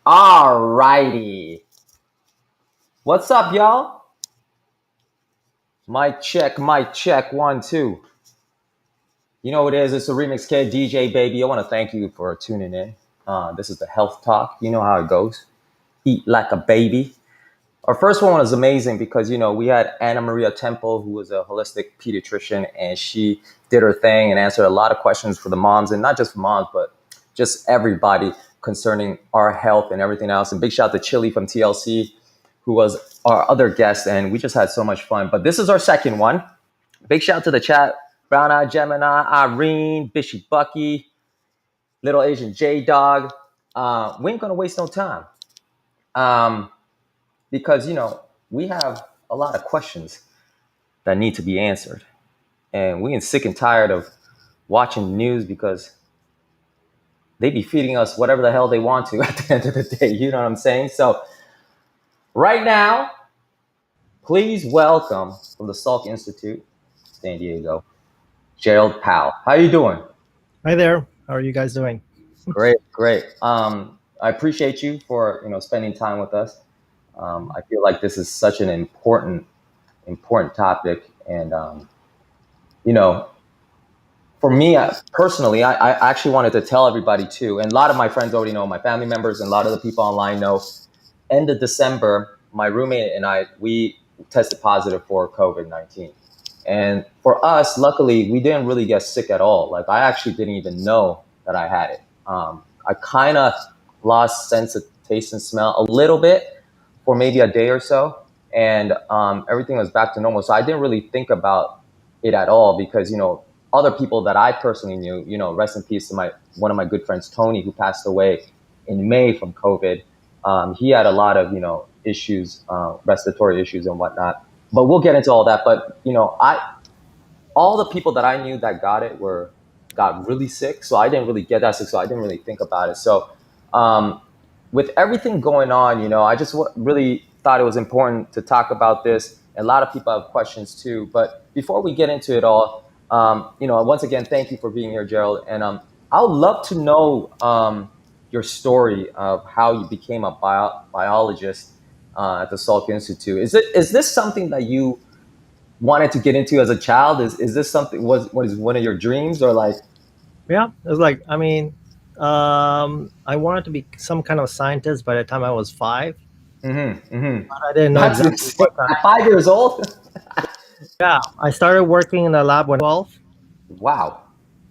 Alrighty. What's up, y'all? Mic check, mic check, 1, 2. You know what it is? It's the Remix Kid DJ Baby. I want to thank you for tuning in. This is the Health Talk. You know how it goes. Eat like a baby. Our first one was amazing because, we had Anna Maria Temple, who was a holistic pediatrician, and she did her thing and answered a lot of questions for the moms, and not just for moms, but just everybody concerning our health and everything else. And big shout out to Chili from TLC, who was our other guest, and we just had so much fun. But this is our second one. Big shout out to the chat. Brown Eye Gemini, Irene, Bishy Bucky, Little Asian J-Dog. We ain't going to waste no time. Because, we have a lot of questions that need to be answered. And we are sick and tired of watching the news because they be feeding us whatever the hell they want to at the end of the day. You know what I'm saying? So right now, please welcome from the SALK Institute, San Diego, Gerald Pao. How you doing? Hi there. How are you guys doing? Great, great. I appreciate you for spending time with us. I feel like this is such an important topic, and for me personally, I actually wanted to tell everybody too, and a lot of my friends already know, my family members, and a lot of the people online know. End of December, my roommate and we tested positive for COVID-19, and for us, luckily, we didn't really get sick at all. Like I actually didn't even know that I had it. I kind of lost sense of taste and smell a little bit for maybe a day or so, and everything was back to normal. So I didn't really think about it at all because other people that I personally knew, rest in peace to one of my good friends, Tony, who passed away in May from COVID. He had a lot of issues, respiratory issues and whatnot. But we'll get into all that. But all the people that I knew that got really sick. So I didn't really get that sick. So I didn't really think about it. So with everything going on, I just really thought it was important to talk about this. And a lot of people have questions too. But before we get into it all, once again, thank you for being here, Gerald. And I would love to know your story of how you became a biologist at the Salk Institute. Is this something that you wanted to get into as a child? Is this something what is one of your dreams or like? Yeah, it's like I wanted to be some kind of scientist by the time I was 5, but I didn't know That's exactly insane. what kind. At 5 years old? Yeah, I started working in the lab when I was 12. Wow.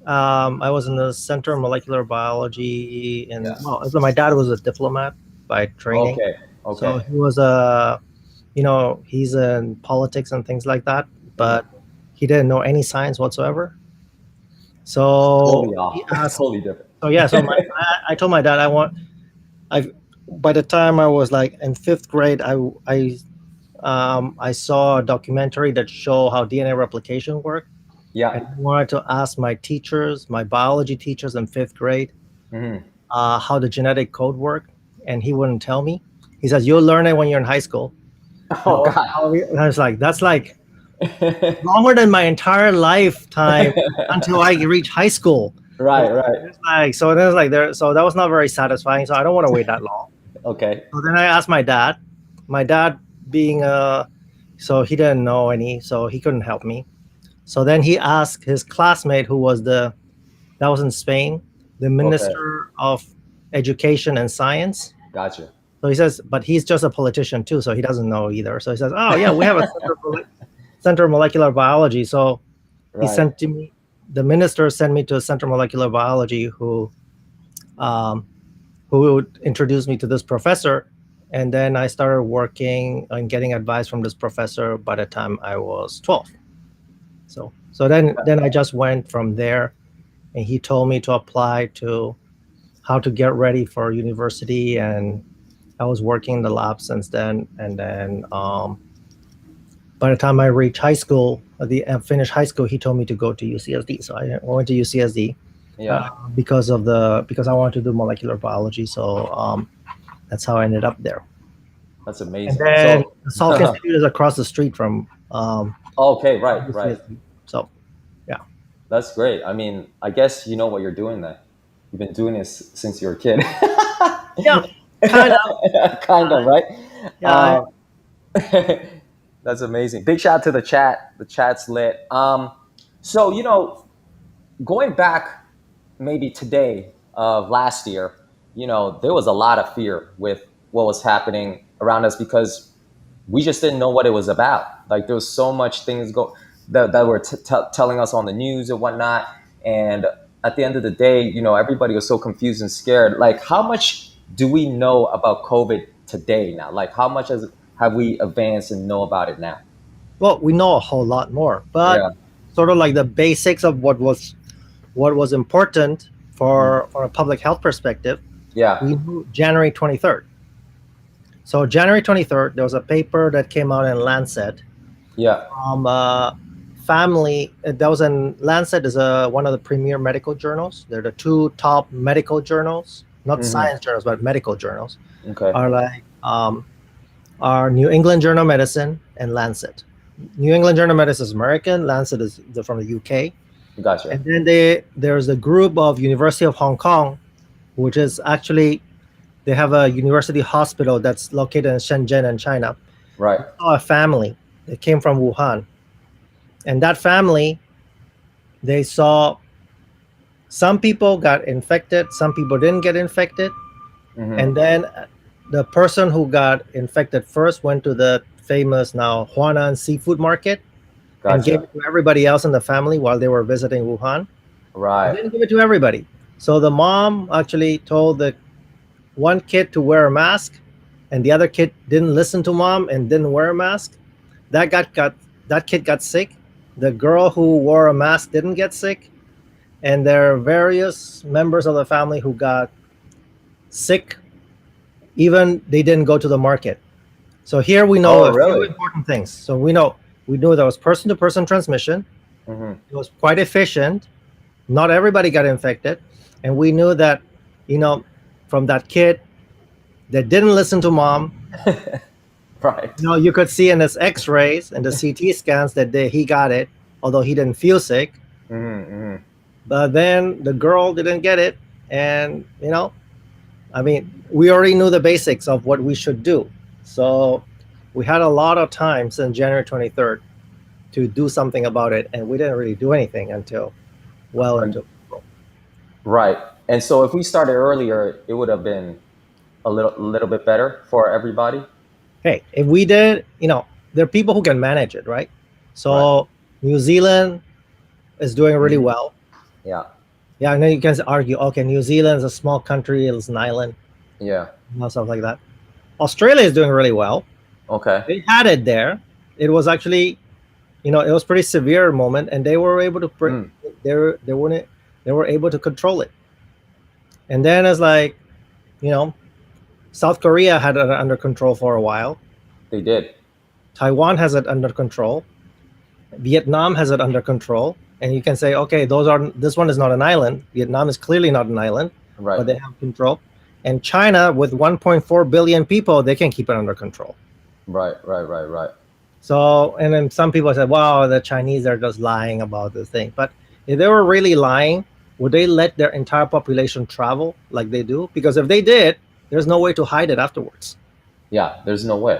I was in the Center of Molecular Biology, and Yeah. so my dad was a diplomat by training, Okay. so Okay. he was he's in politics and things like that, but he didn't know any science whatsoever. So Totally he off. asked. Totally different. So yeah, I told my dad I by the time I was like in 5th grade, I saw a documentary that showed how DNA replication worked, and Yeah. I wanted to ask my teachers, my biology teachers in 5th grade, Hmm. how the genetic code worked, and he wouldn't tell me. He says you'll learn it when you're in high school. And Oh God. I was like, that's like longer than my entire lifetime until I reach high school. Right. Right. It's like so. Then it's like there. So that was not very satisfying. So I don't want to wait that long. Okay. So then I asked my dad. My dad being so he didn't know any, so he couldn't help me. So then he asked his classmate, who was that was in Spain, the Okay. Minister of Education and Science. Gotcha. So he says, but he's just a politician too, so he doesn't know either. So he says, oh yeah, we have a Center of Molecular Biology. So he Right. sent to me. The minister sent me to a Center of Molecular Biology, um, who introduced me to this professor, and then I started working and getting advice from this professor by the time I was 12. So then I just went from there, and he told me to apply to how to get ready for university, and I was working in the lab since then. And then by the time I reached high school, finished high school, he told me to go to UCSD. So I went to UCSD Yeah. because I wanted to do molecular biology. So that's how I ended up there. That's And amazing. then So. the Salk Institute is across the street from Okay. Right. Right. UCSD. So yeah, That's great. I mean, I guess you know what you're doing then. You've been doing this since you were a kid. Yeah, kind of. Kind of, right? Yeah. Um, that's amazing. Big shout out to the chat. The chat's lit. So going back maybe today of last year, there was a lot of fear with what was happening around us because we just didn't know what it was about. Like there was so much things that were telling us on the news and whatnot. And at the end of the day, everybody was so confused and scared. Like, how much do we know about COVID today now? Like, how much have we advanced and know about it now? Well, we know a whole lot more, but Yeah, sort of like the basics of what was important mm, for a public health perspective. yeah, We knew January 23rd. So January 23rd, there was a paper that came out in Lancet yeah, from family. That was in Lancet is one of the premier medical journals. They're the two top medical journals, not hmm, science journals, but medical journals. okay, Are like are New England Journal of Medicine and Lancet. New England Journal of Medicine is American. Lancet is from the UK. gotcha. And then there's a group of University of Hong Kong, which is actually they have a university hospital that's located in Shenzhen in China. Right. A family that came from Wuhan, and that family they saw some people got infected, some people didn't get infected, Hmm. and then the person who got infected first went to the famous now Huanan seafood market and gave Gotcha. it to everybody else in the family while they were visiting Wuhan. They Right. didn't give it to everybody. So the mom actually told the one kid to wear a mask, and the other kid didn't listen to mom and didn't wear a mask. That kid got sick. The girl who wore a mask didn't get sick, and there are various members of the family who got sick. Even they didn't go to the market. So here we know Oh, a few really? important things. So we know there was person-to-person transmission. Hmm. It was quite efficient. Not everybody got infected, and we knew that, you know, from that kid that didn't listen to mom. Right. You could see in his X-rays and the CT scans that he got it, although he didn't feel sick. Hmm. Hmm. But then the girl didn't get it, and I mean, we already knew the basics of what we should do. So we had a lot of time since January 23rd to do something about it, and we didn't really do anything until well into April. Right. And so if we started earlier, it would have been a little bit better for everybody. Hey, if we did, there are people who can manage it, right? Right. So New Zealand is doing really Hmm. well. Yeah. Yeah, I know you can argue, okay, New Zealand is a small country, it's an island, Yeah. stuff like that. Australia is doing really well. Okay. They had it there. It was actually, it was pretty severe moment, and they were able to Mm, they were able to control it. And then it's like, you know, South Korea had it under control for a while. they did. Taiwan has it under control. Vietnam has it under control. And you can say, okay, this one is not an island. Vietnam is clearly not an island, Right. but they have control. And China, with 1.4 billion people, they can keep it under control. Right. Right. Right. Right. So, and then some people say, wow, the Chinese are just lying about this thing. But if they were really lying, would they let their entire population travel like they do? Because if they did, there's no way to hide it afterwards. Yeah. There's no way.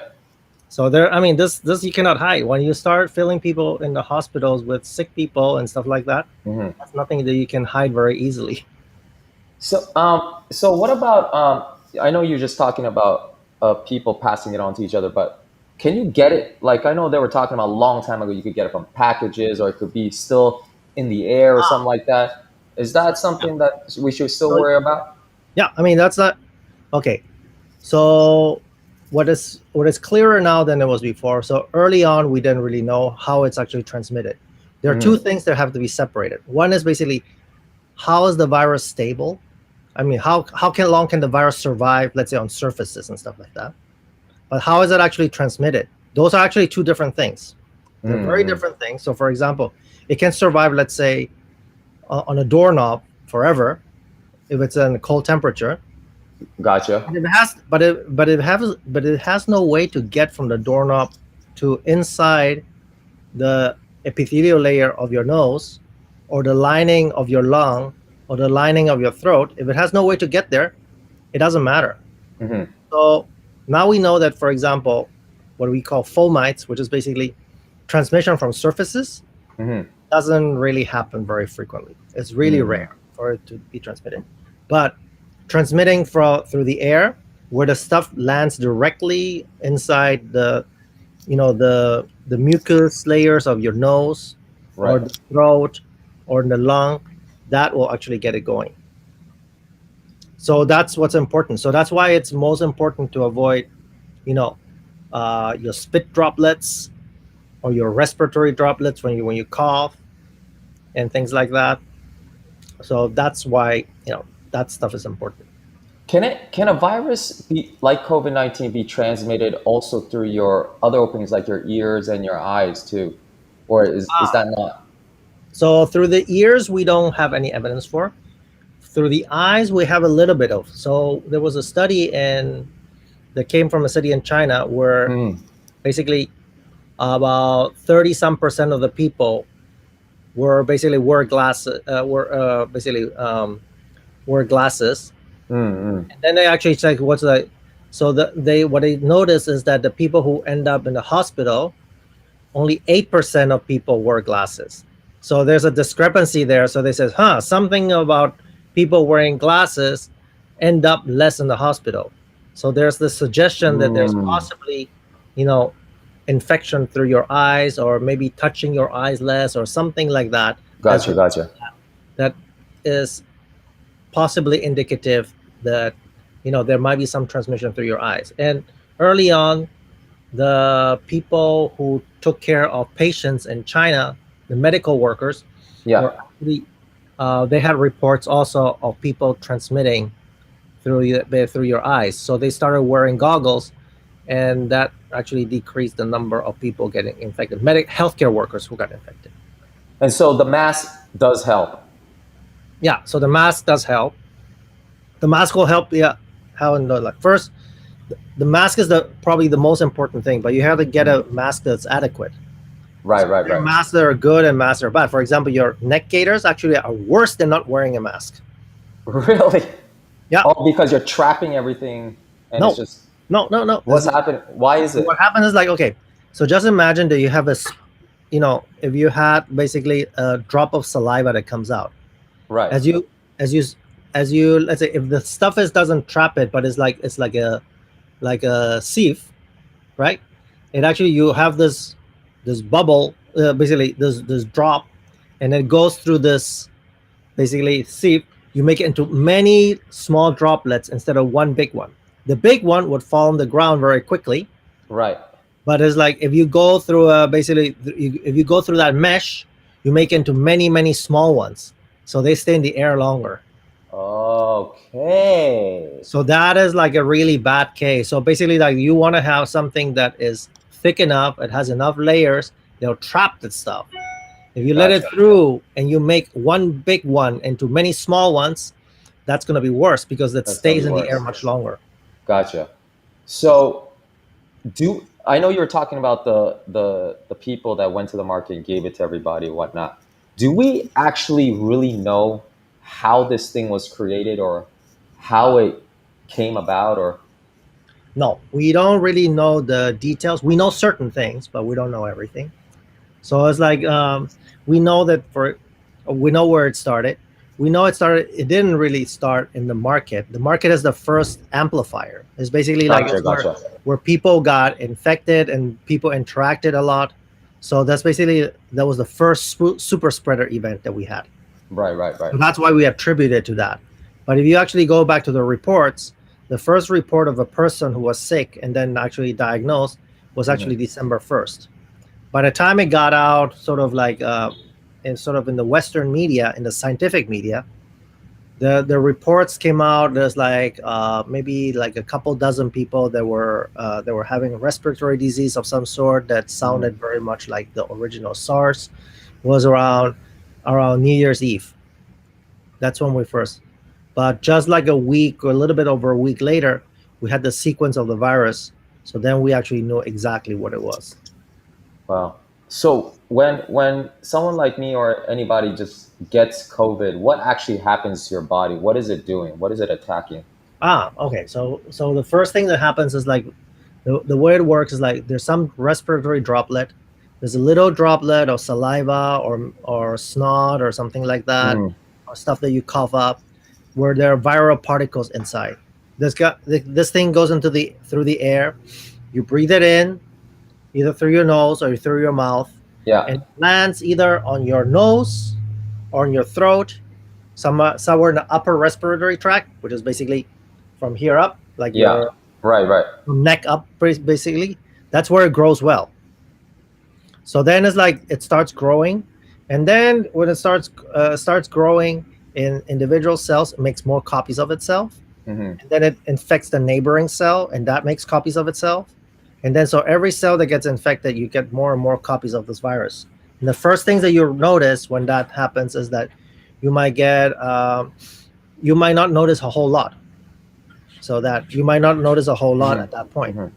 So I mean, this you cannot hide. When you start filling people in the hospitals with sick people and stuff like that, Hmm. that's nothing that you can hide very easily. So what about? I know you're just talking about people passing it on to each other, but can you get it? Like I know they were talking about a long time ago. You could get it from packages, or it could be still in the air, or something like that. Is that Yeah. something that we should still So worry about? yeah, I mean that's not okay. So what is clearer now than it was before. So early on, we didn't really know how it's actually transmitted. There are two Hmm. things that have to be separated. One is basically how is the virus stable? I mean, how long can the virus survive, let's say on surfaces and stuff like that? But how is it actually transmitted? Those are actually two different things. They're very Hmm. different things. So, for example, it can survive, let's say, on a doorknob forever if it's in a cold temperature. Gotcha. And it has no way to get from the doorknob to inside the epithelial layer of your nose, or the lining of your lung, or the lining of your throat. If it has no way to get there, it doesn't matter. Hmm. So now we know that, for example, what we call fomites, which is basically transmission from surfaces, Hmm. doesn't really happen very frequently. It's really Hmm. rare for it to be transmitted. But transmitting through the air, where the stuff lands directly inside the mucus layers of your nose or Right. the throat or the lung, that will actually get it going. So that's what's important. So that's why it's most important to avoid, you know, your spit droplets or your respiratory droplets when you cough and things like that. So that's why that stuff is important. Can a virus be like COVID-19 be transmitted also through your other openings like your ears and your eyes too? Or is that not So through the ears, we don't have any evidence for. Through the eyes, we have a little bit of. So there was a study that came from a city in China where mm, basically about 30 some percent of the people were basically were basically wore glasses. mm, mm, And then they actually check what's the so they what they notice is that the people who end up in the hospital, only 8% of people wore glasses. So there's a discrepancy there. So they says, something about people wearing glasses end up less in the hospital. So there's the suggestion that there's mm. possibly, you know, infection through your eyes or maybe touching your eyes less or something like that. That's Gotcha, gotcha. that is possibly indicative that there might be some transmission through your eyes. And early on, the people who took care of patients in China, the medical workers, were Yeah. actually they had reports also of people transmitting through your eyes. So they started wearing goggles, and that actually decreased the number of people getting infected. Healthcare workers who got infected. And so the mask does help. Yeah, so the mask does help. The mask will help. Yeah, how and like first, the mask is the probably the most important thing, but you have to get Mm. a mask that's adequate. Right, So right, there are right. masks that are good and masks that are bad. For example, your neck gaiters actually are worse than not wearing a mask. Really? Yeah. Oh, because you're trapping everything and it's No. just No. what's happening? Why is So what it? happens is like, okay, so just imagine that you have if you had basically a drop of saliva that comes out Right. as you as you as you let's say if the stuff doesn't trap it, but it's like a sieve, right? It actually you have this bubble, basically this drop, and it goes through this basically sieve. You make it into many small droplets instead of one big one. The big one would fall on the ground very quickly, Right. but it's like if you go through if you go through that mesh, you make it into many small ones, so they stay in the air longer. Okay. So that is like a really bad case. So basically, like you want to have something that is thick enough, it has enough layers, they'll trap that stuff. If you let it Gotcha. through and you make one big one into many small ones, that's going to be worse because it That's gonna stays be in the air worse. much longer. Gotcha. So do I know you were talking about the people that went to the market and gave it to everybody and whatnot. Do we actually really know how this thing was created or how it came about or No, we don't really know the details. We know certain things, but we don't know everything. So it's like we know that we know where it started. We know it started. It didn't really start in the market. The market is the first amplifier. It's basically like gotcha, it's gotcha. where people got infected and people interacted a lot. So that was the first super spreader event that we had. Right, right, right. So that's why we attribute it to that. But if you actually go back to the reports, the first report of a person who was sick and then actually diagnosed was Hmm. actually December 1st. By the time it got out, in the Western media, in the scientific media, the reports came out. There's like maybe like a couple dozen people that were having a respiratory disease of some sort that Hmm. sounded very much like the original SARS. Was around New Year's Eve. That's when we first. But just like a week or a little bit over a week later, we had the sequence of the virus. So then we actually knew exactly what it was. Wow. So when someone like me or anybody just gets COVID, what actually happens to your body? What is it doing? What is it attacking? Okay. So the first thing that happens is like the way it works is like there's some respiratory droplet. There's a little droplet of saliva or snot or something like that, Mm, or stuff that you cough up, where there are viral particles inside. This thing goes into the through the air. You breathe it in, either through your nose or through your mouth, yeah, and it lands either on your nose or on your throat, somewhere in the upper respiratory tract, which is basically from here up, like yeah, your right, right. neck up, basically. That's where it grows well. So then it's like it starts growing, and then when it starts growing in individual cells, it makes more copies of itself, Hmm. and then it infects the neighboring cell, and that makes copies of itself. And then so every cell that gets infected, you get more and more copies of this virus. And the first things that you notice when that happens is that you might get you might not notice a whole lot. So that you might not notice a whole lot Hmm. at that point, Hmm.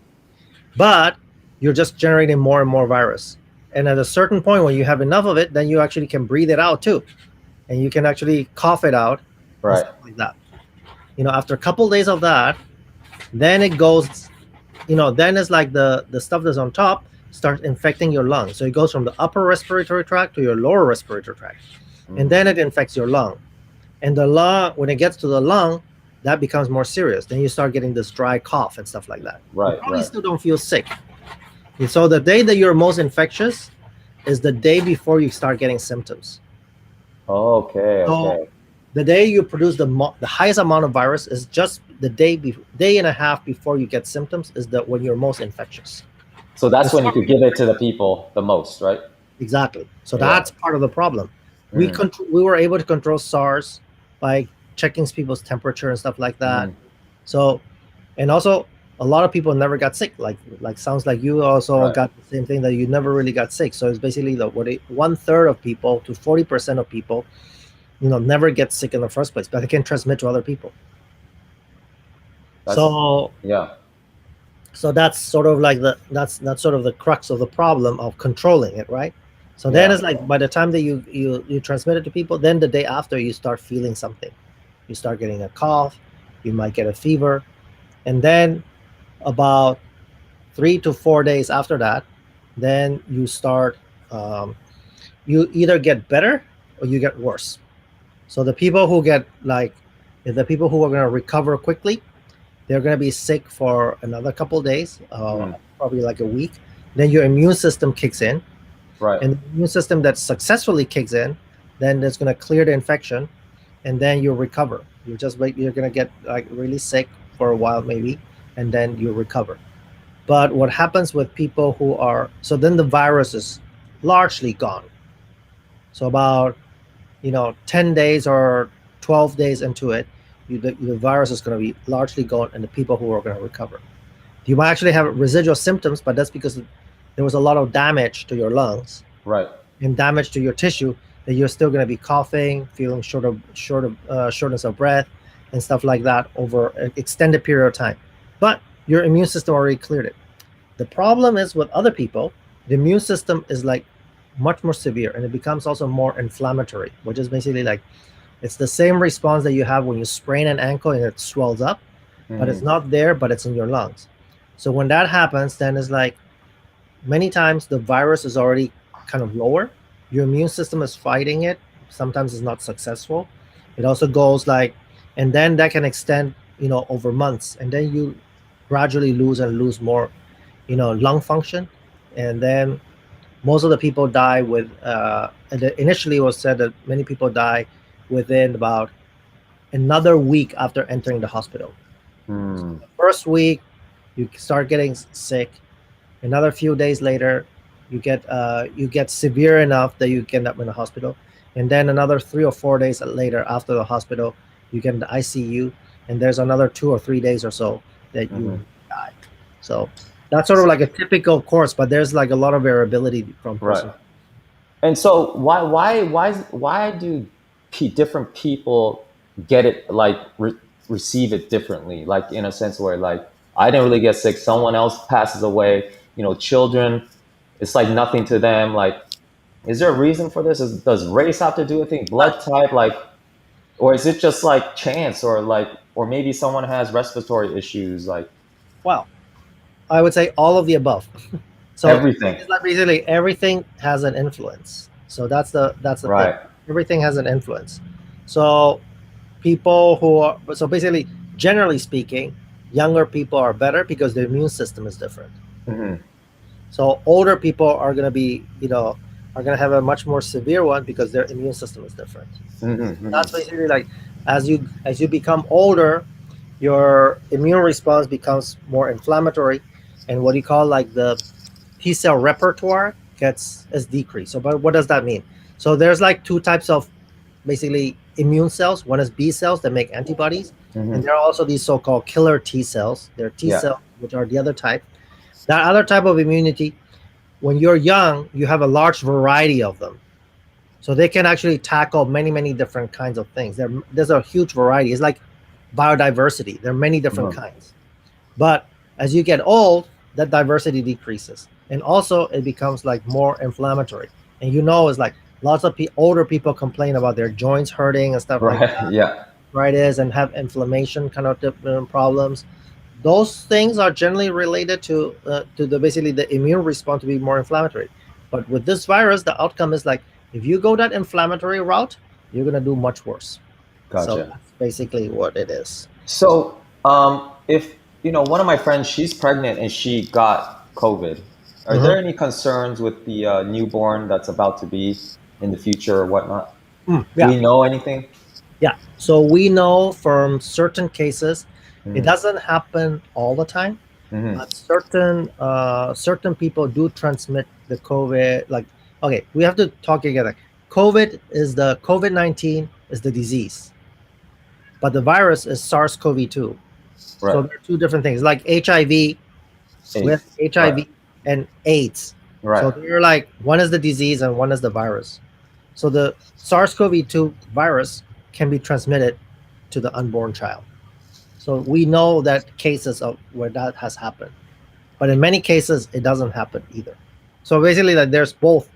but you're just generating more and more virus. And at a certain point, when you have enough of it, then you actually can breathe it out too, and you can actually cough it out and Right. stuff like that. After a couple days of that, then it goes. Then it's like the stuff that's on top starts infecting your lungs. So it goes from the upper respiratory tract to your lower respiratory tract, and Mm, then it infects your lung. And the lung, when it gets to the lung, that becomes more serious. Then you start getting this dry cough and stuff like that. You right, probably right. still don't feel sick. And so the day that you're most infectious is the day before you start getting symptoms. Okay, So okay. the day you produce the highest amount of virus is just the day and a half before you get symptoms is the when you're most infectious. So And that's when so you could give it to the people the most, right? exactly. So Yeah. that's part of the problem. Mm, We were able to control SARS by checking people's temperature and stuff like that. mm, So, and also a lot of people never got sick. Like sounds like you also right. got the same thing, that you never really got sick. So it's basically one third of people to 40% of people, never get sick in the first place, but they can transmit to other people. That's So yeah, that's sort of like that's sort of the crux of the problem of controlling it, right? So then yeah. it's like by the time that you transmit it to people, then the day after you start feeling something. You start getting a cough, you might get a fever, and then about 3 to 4 days after that, then you start you either get better or you get worse. So the people who get like the people who are going to recover quickly, they're going to be sick for another couple of days, Mm, probably like a week. Then your immune system kicks in, right. and the immune system that successfully kicks in, then it's going to clear the infection, and then you recover. You're going to get like really sick for a while maybe, and then you recover. But what happens with people who are so then the virus is largely gone. So about 10 days or 12 days into it, the virus is going to be largely gone, and the people who are going to recover. You might actually have residual symptoms, but that's because there was a lot of damage to your lungs Right. and damage to your tissue, that you're still going to be coughing, feeling shortness of breath, and stuff like that over an extended period of time. But your immune system already cleared it. The problem is with other people, the immune system is like much more severe, and it becomes also more inflammatory, which is basically like it's the same response that you have when you sprain an ankle and it swells up, but it's Hmm. not there, but it's in your lungs. So when that happens, then it's like many times the virus is already kind of lower. Your immune system is fighting it. Sometimes it's not successful. It also goes like, and then that can extend, over months, and then you gradually lose more, lung function, and then most of the people die with. Initially, it was said that many people die within about another week after entering the hospital. So Hmm. the first week, you start getting sick. Another few days later, you get severe enough that you end up in the hospital, and then another 3 or 4 days later, after the hospital, you get in the ICU, and there's another 2 or 3 days or so that Hmm. you die. So that's sort of like a typical course, but there's like a lot of variability from Right. person. And so why do different people get it like receive it differently? Like in a sense where like I didn't really get sick, someone else passes away. Children, it's like nothing to them. Like, is there a reason for this? Does race have to do with anything? Blood type, like, or is it just like chance or like? or maybe someone has respiratory issues, like Well, I would say all of the above. So everything. it's like basically everything has an influence. So that's the thing. Right. Everything has an influence. So people who are so basically, generally speaking, younger people are better because their immune system is different. Hmm. So older people are going to be, are going to have a much more severe one because their immune system is different. Hmm. Hmm. That's basically like, as you become older, your immune response becomes more inflammatory, and what you call like the T cell repertoire gets is decreased. So, but what does that mean? So there's like two types of basically immune cells. One is B cells that make antibodies, Hmm. and there are also these so-called killer T cells. They're T Yeah. cells, which are the other type. That other type of immunity, when you're young, you have a large variety of them. So they can actually tackle many, many different kinds of things. There's a huge variety. It's like biodiversity. There are many different Hmm. kinds. But as you get old, that diversity decreases. And also it becomes like more inflammatory. And it's like lots of older people complain about their joints hurting and stuff like Right. that, Yeah. arthritis, and have inflammation kind of different problems. Those things are generally related to the basically the immune response to be more inflammatory. But with this virus, the outcome is like if you go that inflammatory route, you're gonna do much worse. So Gotcha. that's basically what it is. So, if one of my friends, she's pregnant and she got COVID, are Mhm. there any concerns with the newborn that's about to be in the future or whatnot? Do Yeah. we know anything? Yeah. So we know from certain cases, it Hmm. doesn't happen all the time, Hmm. but certain people do transmit the COVID. Like, okay, we have to talk together. COVID-19 is the disease, but the virus is SARS-CoV-2. So Right. they're two different things. Like HIV, we have Eight. Right. HIV and AIDS. Right. So they're like one is the disease and one is the virus. So the SARS-CoV-2 virus can be transmitted to the unborn child. So we know that cases of where that has happened, but in many cases it doesn't happen either. So basically, like there's both.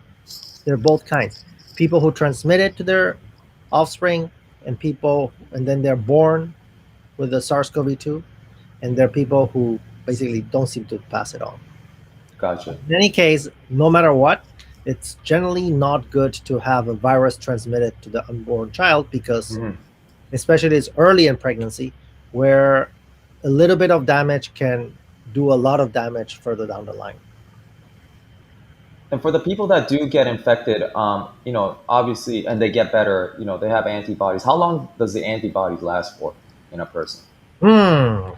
There are both kinds. People who transmit it to their offspring, and then they're born with the SARS-CoV-2, and there are people who basically don't seem to pass it on. Gotcha. In any case, no matter what, it's generally not good to have a virus transmitted to the unborn child because, Hmm. especially it's early in pregnancy, where a little bit of damage can do a lot of damage further down the line. And for the people that do get infected, obviously, and they get better, they have antibodies. How long does the antibodies last for in a person?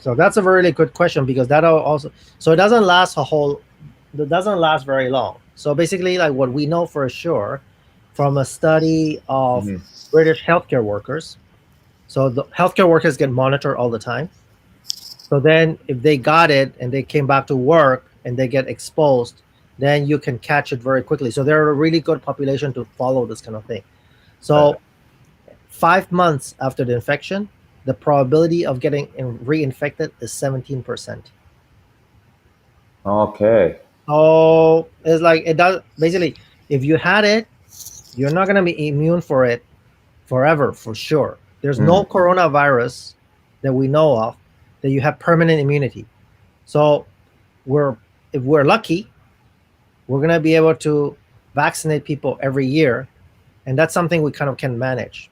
So that's a really good question because that'll also so it doesn't last very long. So basically, like what we know for sure from a study of Hmm. British healthcare workers. So the healthcare workers get monitored all the time. So then if they got it and they came back to work and they get exposed, then you can catch it very quickly. So they're a really good population to follow this kind of thing. Right. So 5 months after the infection, the probability of getting reinfected is 17%. Okay. So it's like it does basically, if you had it, you're not going to be immune for it forever for sure. There's Hmm. no coronavirus that we know of that you have permanent immunity. So we're if we're lucky, we're going to be able to vaccinate people every year, and that's something we kind of can manage.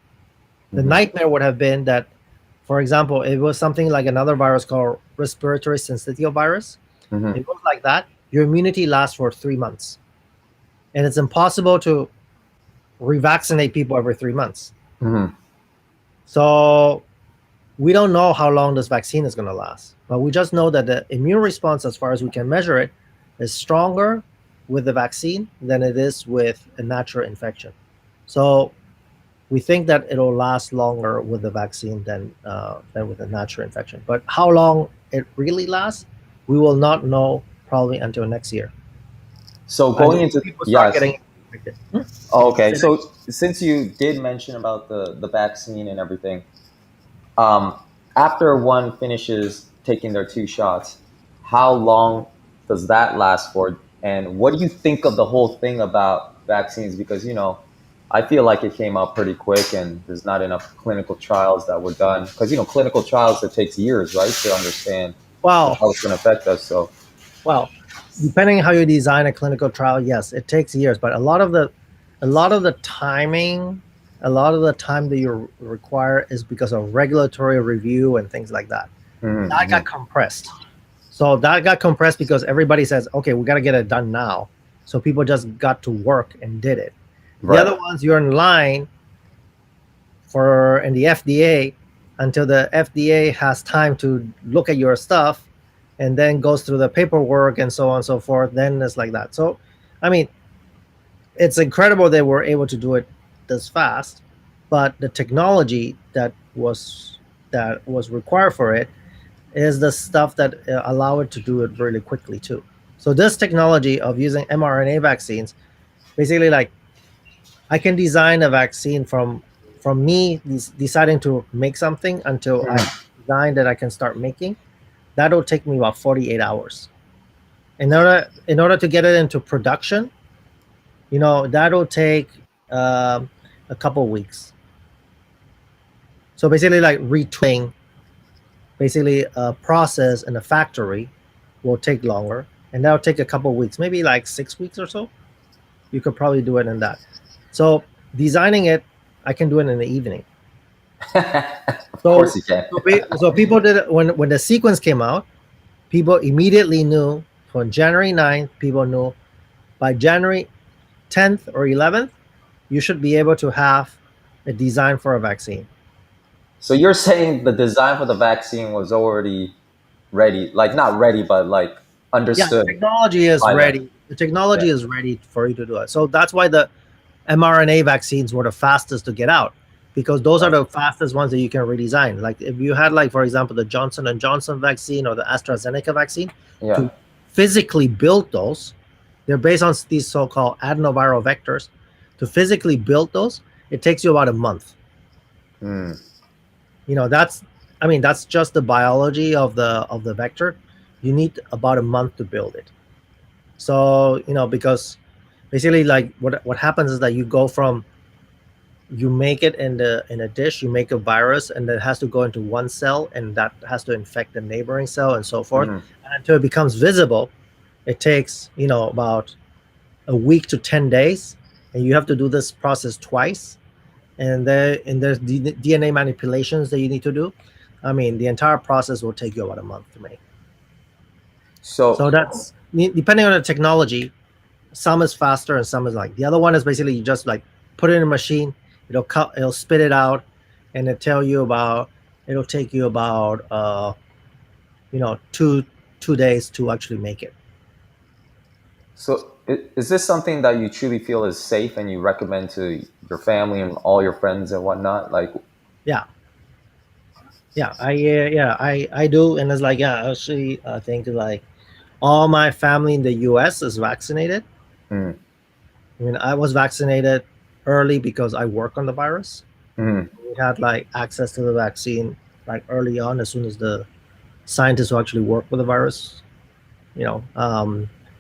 The Hmm. nightmare would have been that, for example, it was something like another virus called respiratory syncytial virus. Hmm. It was like that. Your immunity lasts for 3 months, and it's impossible to revaccinate people every 3 months. Hmm. So we don't know how long this vaccine is going to last, but we just know that the immune response, as far as we can measure it, is stronger with the vaccine than it is with a natural infection. So we think that it'll last longer with the vaccine than with a natural infection. But how long it really lasts, we will not know probably until next year So as going into people start yes. getting infected. Oh, okay. Say that So since you did mention about the vaccine and everything, after one finishes taking their two shots, how long does that last for? And what do you think of the whole thing about vaccines? Because I feel like it came out pretty quick, and there's not enough clinical trials that were done because clinical trials, it takes years, right, to understand Well, how it's going to affect us. So well, depending on how you design a clinical trial, yes, it takes years, but a lot of the timing, a lot of the time that you require is because of regulatory review and things like that. That got compressed. So that got compressed because everybody says, okay, we got to get it done now. So people just got to work and did it. The right. other ones, you're in line in the FDA until the FDA has time to look at your stuff and then goes through the paperwork and so on and so forth. Then it's like that. So, I mean, it's incredible they were able to do it this fast, but the technology that was required for it is the stuff that allow it to do it really quickly too. So this technology of using mRNA vaccines, basically, like, I can design a vaccine from me deciding to make something until I have a design that I can start making. That'll take me about 48 hours. In order to get it into production, that'll take a couple weeks. So basically, like, retooling, basically a process in a factory will take longer, and that'll take a couple weeks, maybe like 6 weeks or so. You could probably do it in that. So designing it, I can do it in the evening. Of course So you can. so people did it when the sequence came out. People immediately knew from January 9th. People knew by January 10th or 11th, you should be able to have a design for a vaccine. So you're saying the design for the vaccine was already ready, like not ready, but like Yeah, the understood technology is by then. ready. The technology Yeah. is ready for you to do it. So that's why the mRNA vaccines were the fastest to get out, because those are Right. the fastest ones that you can redesign. Like if you had, like, for example, the Johnson and Johnson vaccine or the AstraZeneca vaccine, Yeah. to physically build those, they're based on these so-called adenoviral vectors. To physically build those, it takes you about a month. Mm. That's just the biology of the vector. You need about a month to build it. So because basically, like, what happens is that you make it in a dish, you make a virus, and it has to go into one cell, and that has to infect the neighboring cell and so forth. Hmm. And until it becomes visible, it takes about a week to 10 days, and you have to do this process twice. And there's DNA manipulations that you need to do. The entire process will take you about a month to make. So So that's depending on the technology. Some is faster and some is, like, the other one is basically you just, like, put it in a machine, it'll spit it out, and it'll take you about 2 days to actually make it. is this something that you truly feel is safe and you recommend to your family and all your friends and whatnot? Like, Yeah, I do. And it's like, yeah, actually, I think, like, all my family in the US is vaccinated. mm, I was vaccinated early because I work on the virus. mm. We had, like, access to the vaccine, like, early on, as soon as the scientists who actually work with the virus,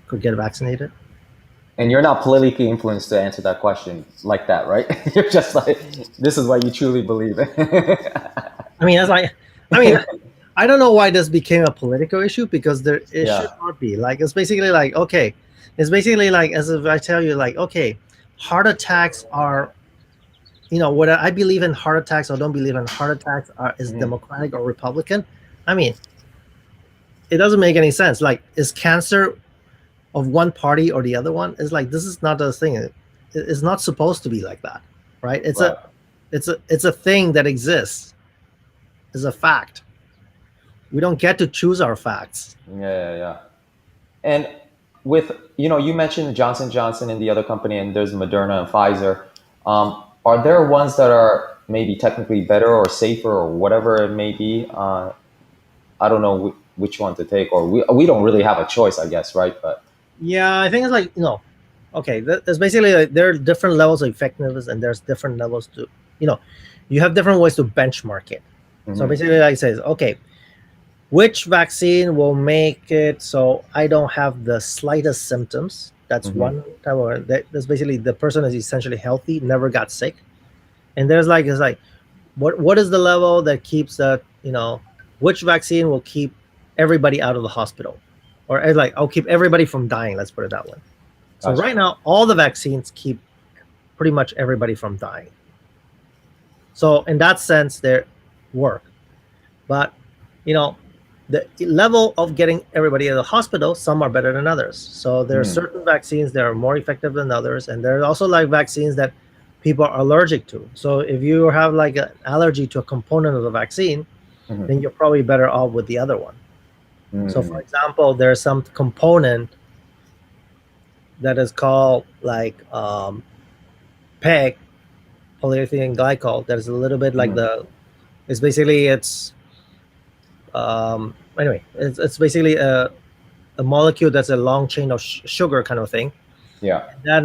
could get vaccinated. And you're not politically influenced to answer that question like that, right? You're just like, this is what you truly believe in. It's like, I mean, I don't know why this became a political issue, because it should Yeah. not be. Like, it's basically like, okay, it's basically like, as if I tell you, like, okay, heart attacks are, whether I believe in heart attacks or don't believe in heart attacks is Mhm. Democratic or Republican. I mean, it doesn't make any sense. Like, is cancer of one party or the other one? It's like, this is not a thing. It's not supposed to be like that, right? It's Right. a it's a thing that exists. It's a fact. We don't get to choose our facts. Yeah, yeah, yeah. And with, you mentioned Johnson Johnson and the other company, and there's Moderna and Pfizer. Are there ones that are maybe technically better or safer or whatever it may be? I don't know which one to take, or we don't really have a choice, I guess, right? But Yeah, I think it's like, okay, there's basically, like, there are different levels of effectiveness, and there's different levels to, you know, you have different ways to benchmark it. So mhm. basically, like, it says, okay, which vaccine will make it so I don't have the slightest symptoms? That's Mm-hmm. one type of that's basically the person is essentially healthy, never got sick. And there's like it's like what is the level that keeps that, which vaccine will keep everybody out of the hospital, or like I'll keep everybody from dying. Let's put it that way. So Gotcha. right now, all the vaccines keep pretty much everybody from dying. So in that sense, they work. But you know, the level of getting everybody in the hospital, some are better than others. So there are Mm. certain vaccines that are more effective than others, and there are also like vaccines that people are allergic to. So if you have like an allergy to a component of the vaccine, Mm-hmm. then you're probably better off with the other one. So for Mm. example, there's some component that is called like PEG, polyethylene glycol, that is a little bit like Mm. it's basically anyway, it's basically a molecule that's a long chain of sugar kind of thing. Yeah. That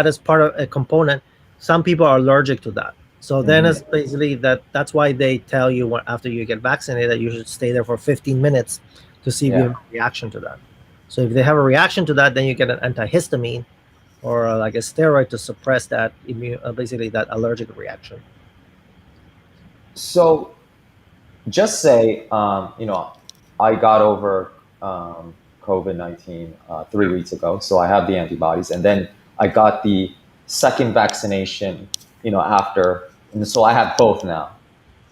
is part of a component. Some people are allergic to that. So then Mm-hmm. it's basically that's why they tell you after you get vaccinated that you should stay there for 15 minutes to see if you Yeah. have a reaction to that. So if they have a reaction to that, then you get an antihistamine or like a steroid to suppress that basically that allergic reaction. So just say, I got over COVID-19 3 weeks ago, so I have the antibodies, and then I got the second vaccination, after, and so I have both now.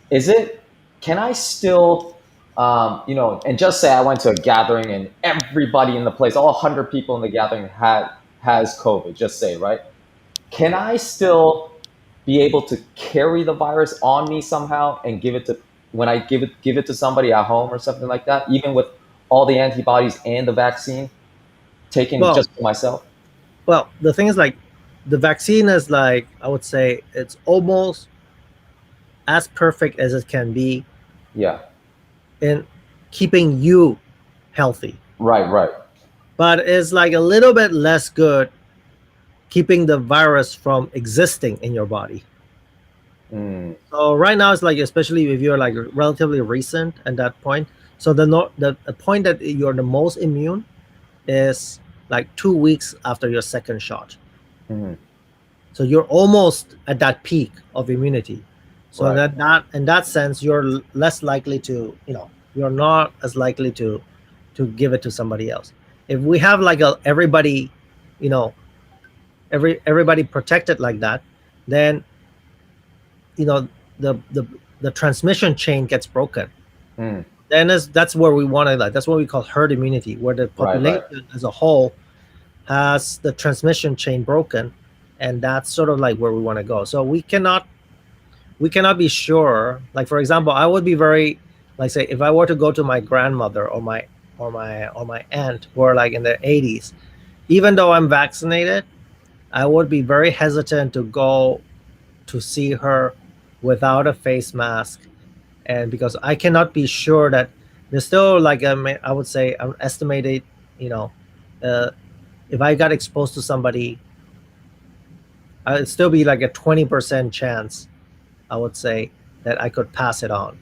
Is it? Can I still, and just say I went to a gathering and everybody in the place, all 100 people in the gathering has COVID. Just say, right? Can I still be able to carry the virus on me somehow and give it to when I give it to somebody at home or something like that, even with all the antibodies and the vaccine taken Well, just for myself? the thing is like the vaccine is like I would say it's almost as perfect as it can be Yeah. in keeping you healthy, Right. Right. but it's like a little bit less good keeping the virus from existing in your body. Mm, So right now it's like especially if you're like relatively recent at that point. So the point that you're the most immune is like 2 weeks after your second shot. mm, So you're almost at that peak of immunity. So right. that in that sense, you're less likely to, you're not as likely to give it to somebody else. If we have like everybody, you know, everybody protected like that, then you know the transmission chain gets broken. Mm, Then that's where we want to like that's what we call herd immunity, where the right. Right. population as a whole has the transmission chain broken, and that's sort of like where we want to go. So we cannot be sure. Like for example, I would be very like say if I were to go to my grandmother or my aunt who are like in their 80s, even though I'm vaccinated, I would be very hesitant to go to see her without a face mask, and because I cannot be sure that there's still like I would say I'm estimated, you know, uh, if I got exposed to somebody, it'd still be like a 20% chance, I would say, that I could pass it on.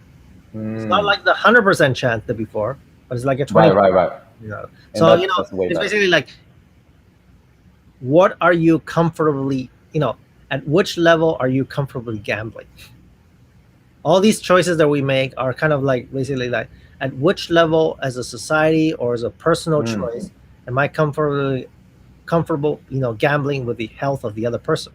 It's not Mm, like the 100% chance that before, but it's like a right. 20. Right. Right. And So that's way it's better. basically like what are you comfortably, at which level are you comfortably gambling? All these choices that we make are kind of like basically like at which level as a society or as a personal Mm, choice am I comfortable, gambling with the health of the other person.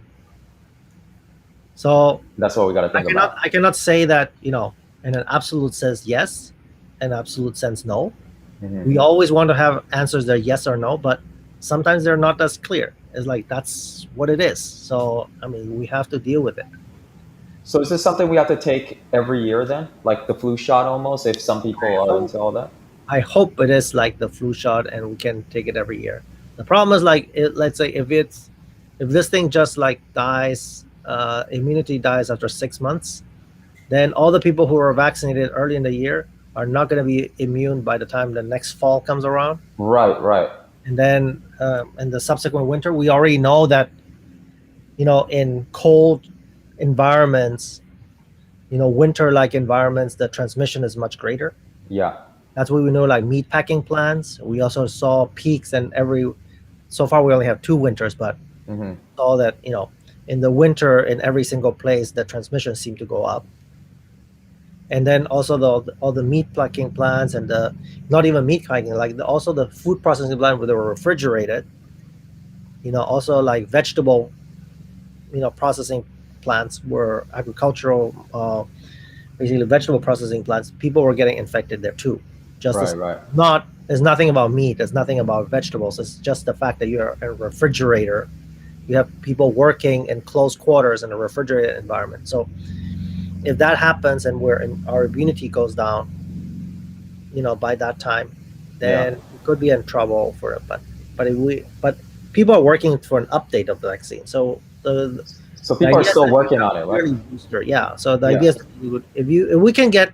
So that's what we got to I think cannot about. I cannot say that, in an absolute sense yes, an absolute sense no. Hmm. We always want to have answers that are yes or no, but sometimes they're not as clear. It's like that's what it is. So I mean, we have to deal with it. So is this something we have to take every year then, like the flu shot almost? If some I people are hope into all that. I hope it is like the flu shot and we can take it every year. The problem is like let's say if this thing just like dies, immunity dies after 6 months, then all the people who are vaccinated early in the year are not going to be immune by the time the next fall comes around. Right. Right. And then in the subsequent winter, we already know that in cold environments, winter like environments, the transmission is much greater. Yeah. That's what we know, like meat packing plants. We also saw peaks in every so far we only have 2 winters, but Hmm. all that, in the winter in every single place, the transmission seemed to go up. And then also all the meat plucking plants and the not even meat packing, like also the food processing plant where they were refrigerated, also like vegetable, processing plants were agricultural, basically vegetable processing plants. People were getting infected there too. Just Right, as right. not, there's nothing about meat, there's nothing about vegetables. It's just the fact that you're a refrigerator. You have people working in close quarters in a refrigerated environment. So if that happens and our immunity goes down, by that time, Yeah. then we could be in trouble for it. But people are working for an update of the vaccine. So So the people are idea is still that you working have on it, a right? yearly booster. Yeah. So the Yeah. idea is that if we can get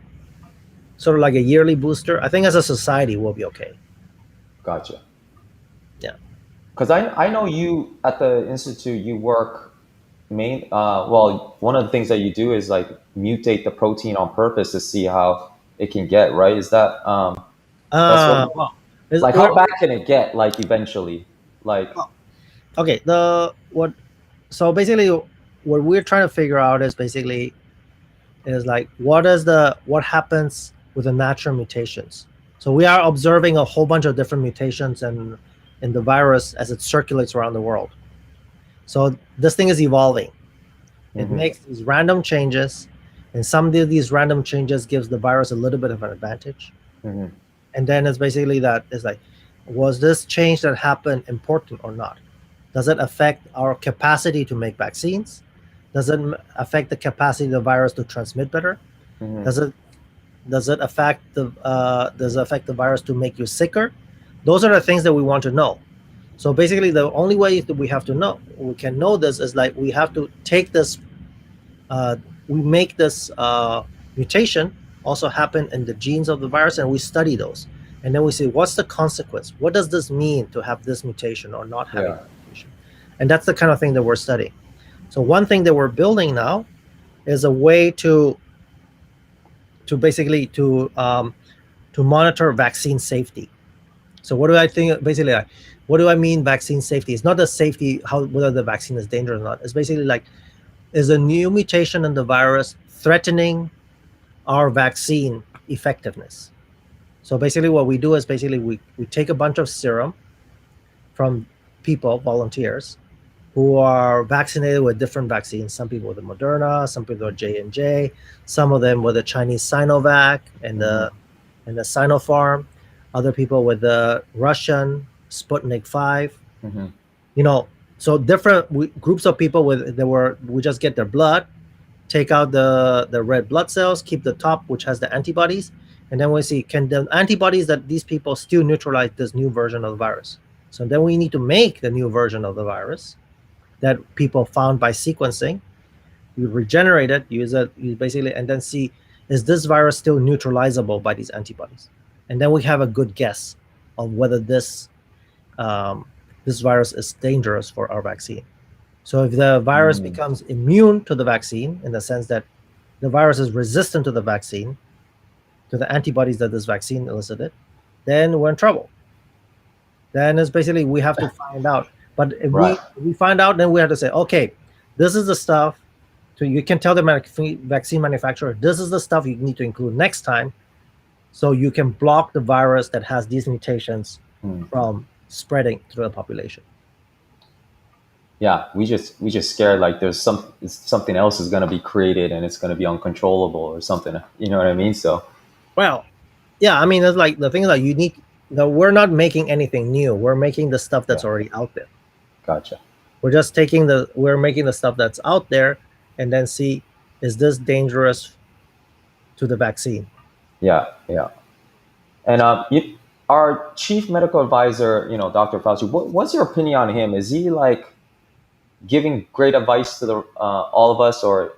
sort of like a yearly booster, I think as a society we'll be okay. Gotcha. Yeah. Because I know you at the institute, you work well, one of the things that you do is like mutate the protein on purpose to see how it can get, right? Is that that's what Well, like how bad can it get like eventually? Like well, okay. The what So basically, what we're trying to figure out is basically is like what happens with the natural mutations. So we are observing a whole bunch of different mutations in the virus as it circulates around the world. So this thing is evolving. It hmm makes these random changes, and some of these random changes gives the virus a little bit of an advantage. hmm And then it's basically that is like, was this change that happened important or not? Does it affect our capacity to make vaccines? Does it affect the capacity of the virus to transmit better? hmm Does it affect the virus to make you sicker? Those are the things that we want to know. So basically, the only way that we can know this is like we have to take this, we make this mutation also happen in the genes of the virus, and we study those, and then we say what's the consequence? What does this mean to have this mutation or not having yeah. this mutation? And that's the kind of thing that we're studying. So one thing that we're building now is a way to basically to monitor vaccine safety. So what do I think? Basically, what do I mean vaccine safety? It's not the safety how whether the vaccine is dangerous or not. It's basically like, is a new mutation in the virus threatening our vaccine effectiveness? So basically, what we do is basically we take a bunch of serum from people, volunteers, who are vaccinated with different vaccines. Some people with the Moderna, some people with J&J, some of them with the Chinese Sinovac and hmm the Sinopharm, other people with the Russian Sputnik 5. hmm You know, so different groups of people we just get their blood, take out the red blood cells, keep the top, which has the antibodies, and then we see can the antibodies that these people still neutralize this new version of the virus. So then we need to make the new version of the virus that people found by sequencing. You regenerate it, you basically, and then see, is this virus still neutralizable by these antibodies? And then we have a good guess of whether um, this virus is dangerous for our vaccine. So if the virus mm becomes immune to the vaccine, in the sense that the virus is resistant to the vaccine, to the antibodies that this vaccine elicited, then we're in trouble. Then it's basically we have to find out. But Right. if we find out, then we have to say, okay, this is the stuff. So you can tell the vaccine manufacturer, this is the stuff you need to include next time, so you can block the virus that has these mutations Mm. from spreading through the population. Yeah. We just scared like there's something else is gonna be created and it's gonna be uncontrollable or something. You know what I mean? So Well, yeah, I mean, it's like the thing is that unique. No, we're not making anything new. We're making the stuff yeah. that's already out there. Gotcha. We're making the stuff that's out there, and then see, is this dangerous to the vaccine? Yeah. Yeah. And our chief medical advisor, Dr. Fauci, what's your opinion on him? Is he like giving great advice to the all of us, or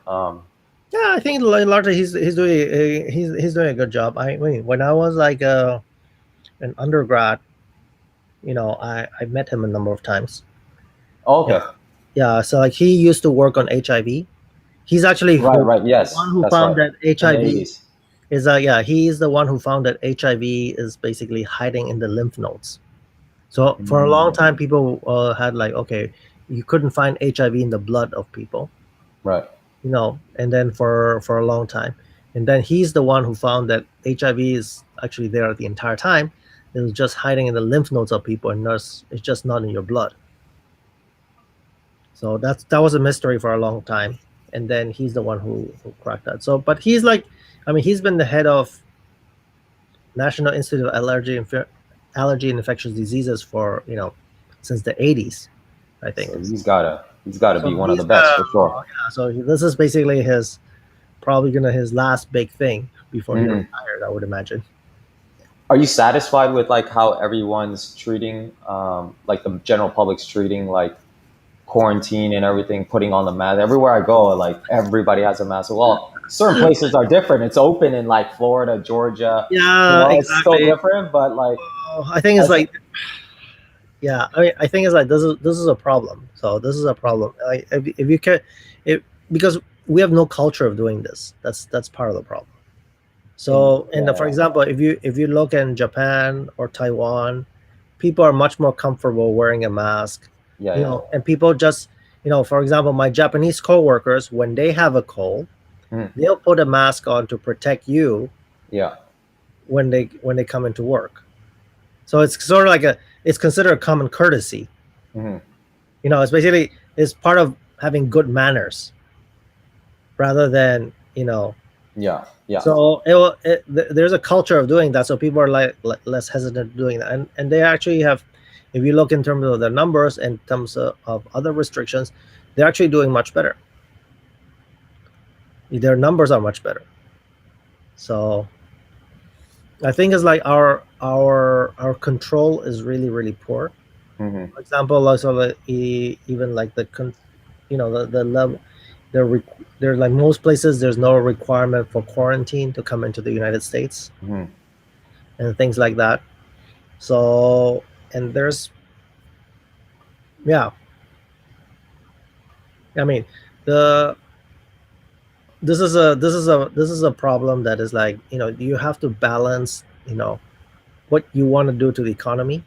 Yeah, I think largely he's doing a good job. I mean, when I was like an undergrad, I met him a number of times. oh, Yeah, okay, yeah. So like he used to work on HIV. He's actually right, right, the one yes, who that's found right, that in the HIV 80s. is he's the one who found that HIV is basically hiding in the lymph nodes. So for a long Mm. time, people had like, okay, you couldn't find HIV in the blood of people, Right. and then for a long time, and then he's the one who found that HIV is actually there the entire time. It was just hiding in the lymph nodes of people, and it's just not in your blood. So that was a mystery for a long time, and then he's the one who cracked that. So, but he's like, I mean, he's been the head of National Institute of Allergy and Infectious Diseases for since the 80s, I think. So he's gotta be So one of the best for sure. yeah. So this is basically probably gonna his last big thing before he Mhm. retired, I would imagine. Are you satisfied with like how everyone's treating, like the general public's treating like quarantine and everything, putting on the mask? Everywhere I go, like everybody has a mask. Well, certain places are different. It's open in like Florida, Georgia. Yeah, It's still exactly. different, but like I think it's as like, yeah. I mean, I think it's like this is a problem. So this is a problem. Like if you can, if because we have no culture of doing this. That's part of the problem. in So, and for yeah, example, if you look in Japan or Taiwan, people are much more comfortable wearing a mask, yeah, yeah, and people just, for example, my Japanese coworkers, when they have a cold, mhm, they'll put a mask on to protect you yeah, when they come into work. So it's sort of like it's considered a common courtesy. mhm, It's basically it's part of having good manners rather than yeah, yeah. So there's a culture of doing that. So people are like less hesitant doing that, and they actually have, if you look in terms of the numbers and in terms of other restrictions, they're actually doing much better. Their numbers are much better. So I think it's like our control is really really poor. Hmm. For example, also even like the level there's like most places there's no requirement for quarantine to come into the United States Hmm. and things like that. So, and there's, yeah, I mean, the this is a problem that is like, you have to balance, what you want to do to the economy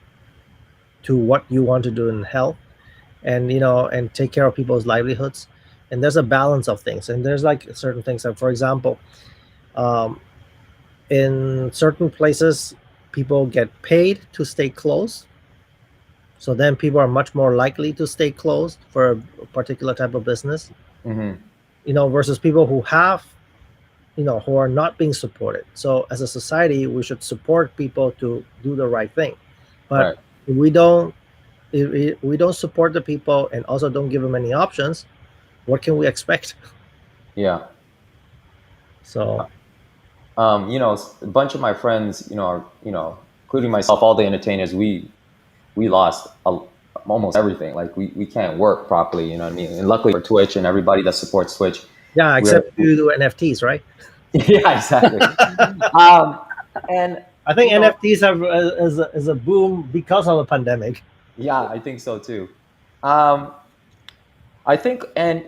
to what you want to do in health, and and take care of people's livelihoods. And there's a balance of things, and there's like certain things like, for example, um, in certain places, people get paid to stay closed. So then people are much more likely to stay closed for a particular type of business, Hmm. versus people who are not being supported. So as a society, we should support people to do the right thing. But Right. if we don't support the people and also don't give them any options, what can we expect? Yeah. So A bunch of my friends, are, including myself, all the entertainers, we lost almost everything. Like we can't work properly. You know what I mean? And luckily for Twitch and everybody that supports Twitch, yeah, we're except if you do NFTs, right? yeah, exactly. Um, and I think NFTs have is a boom because of the pandemic. yeah, I think so too. Um, I think, and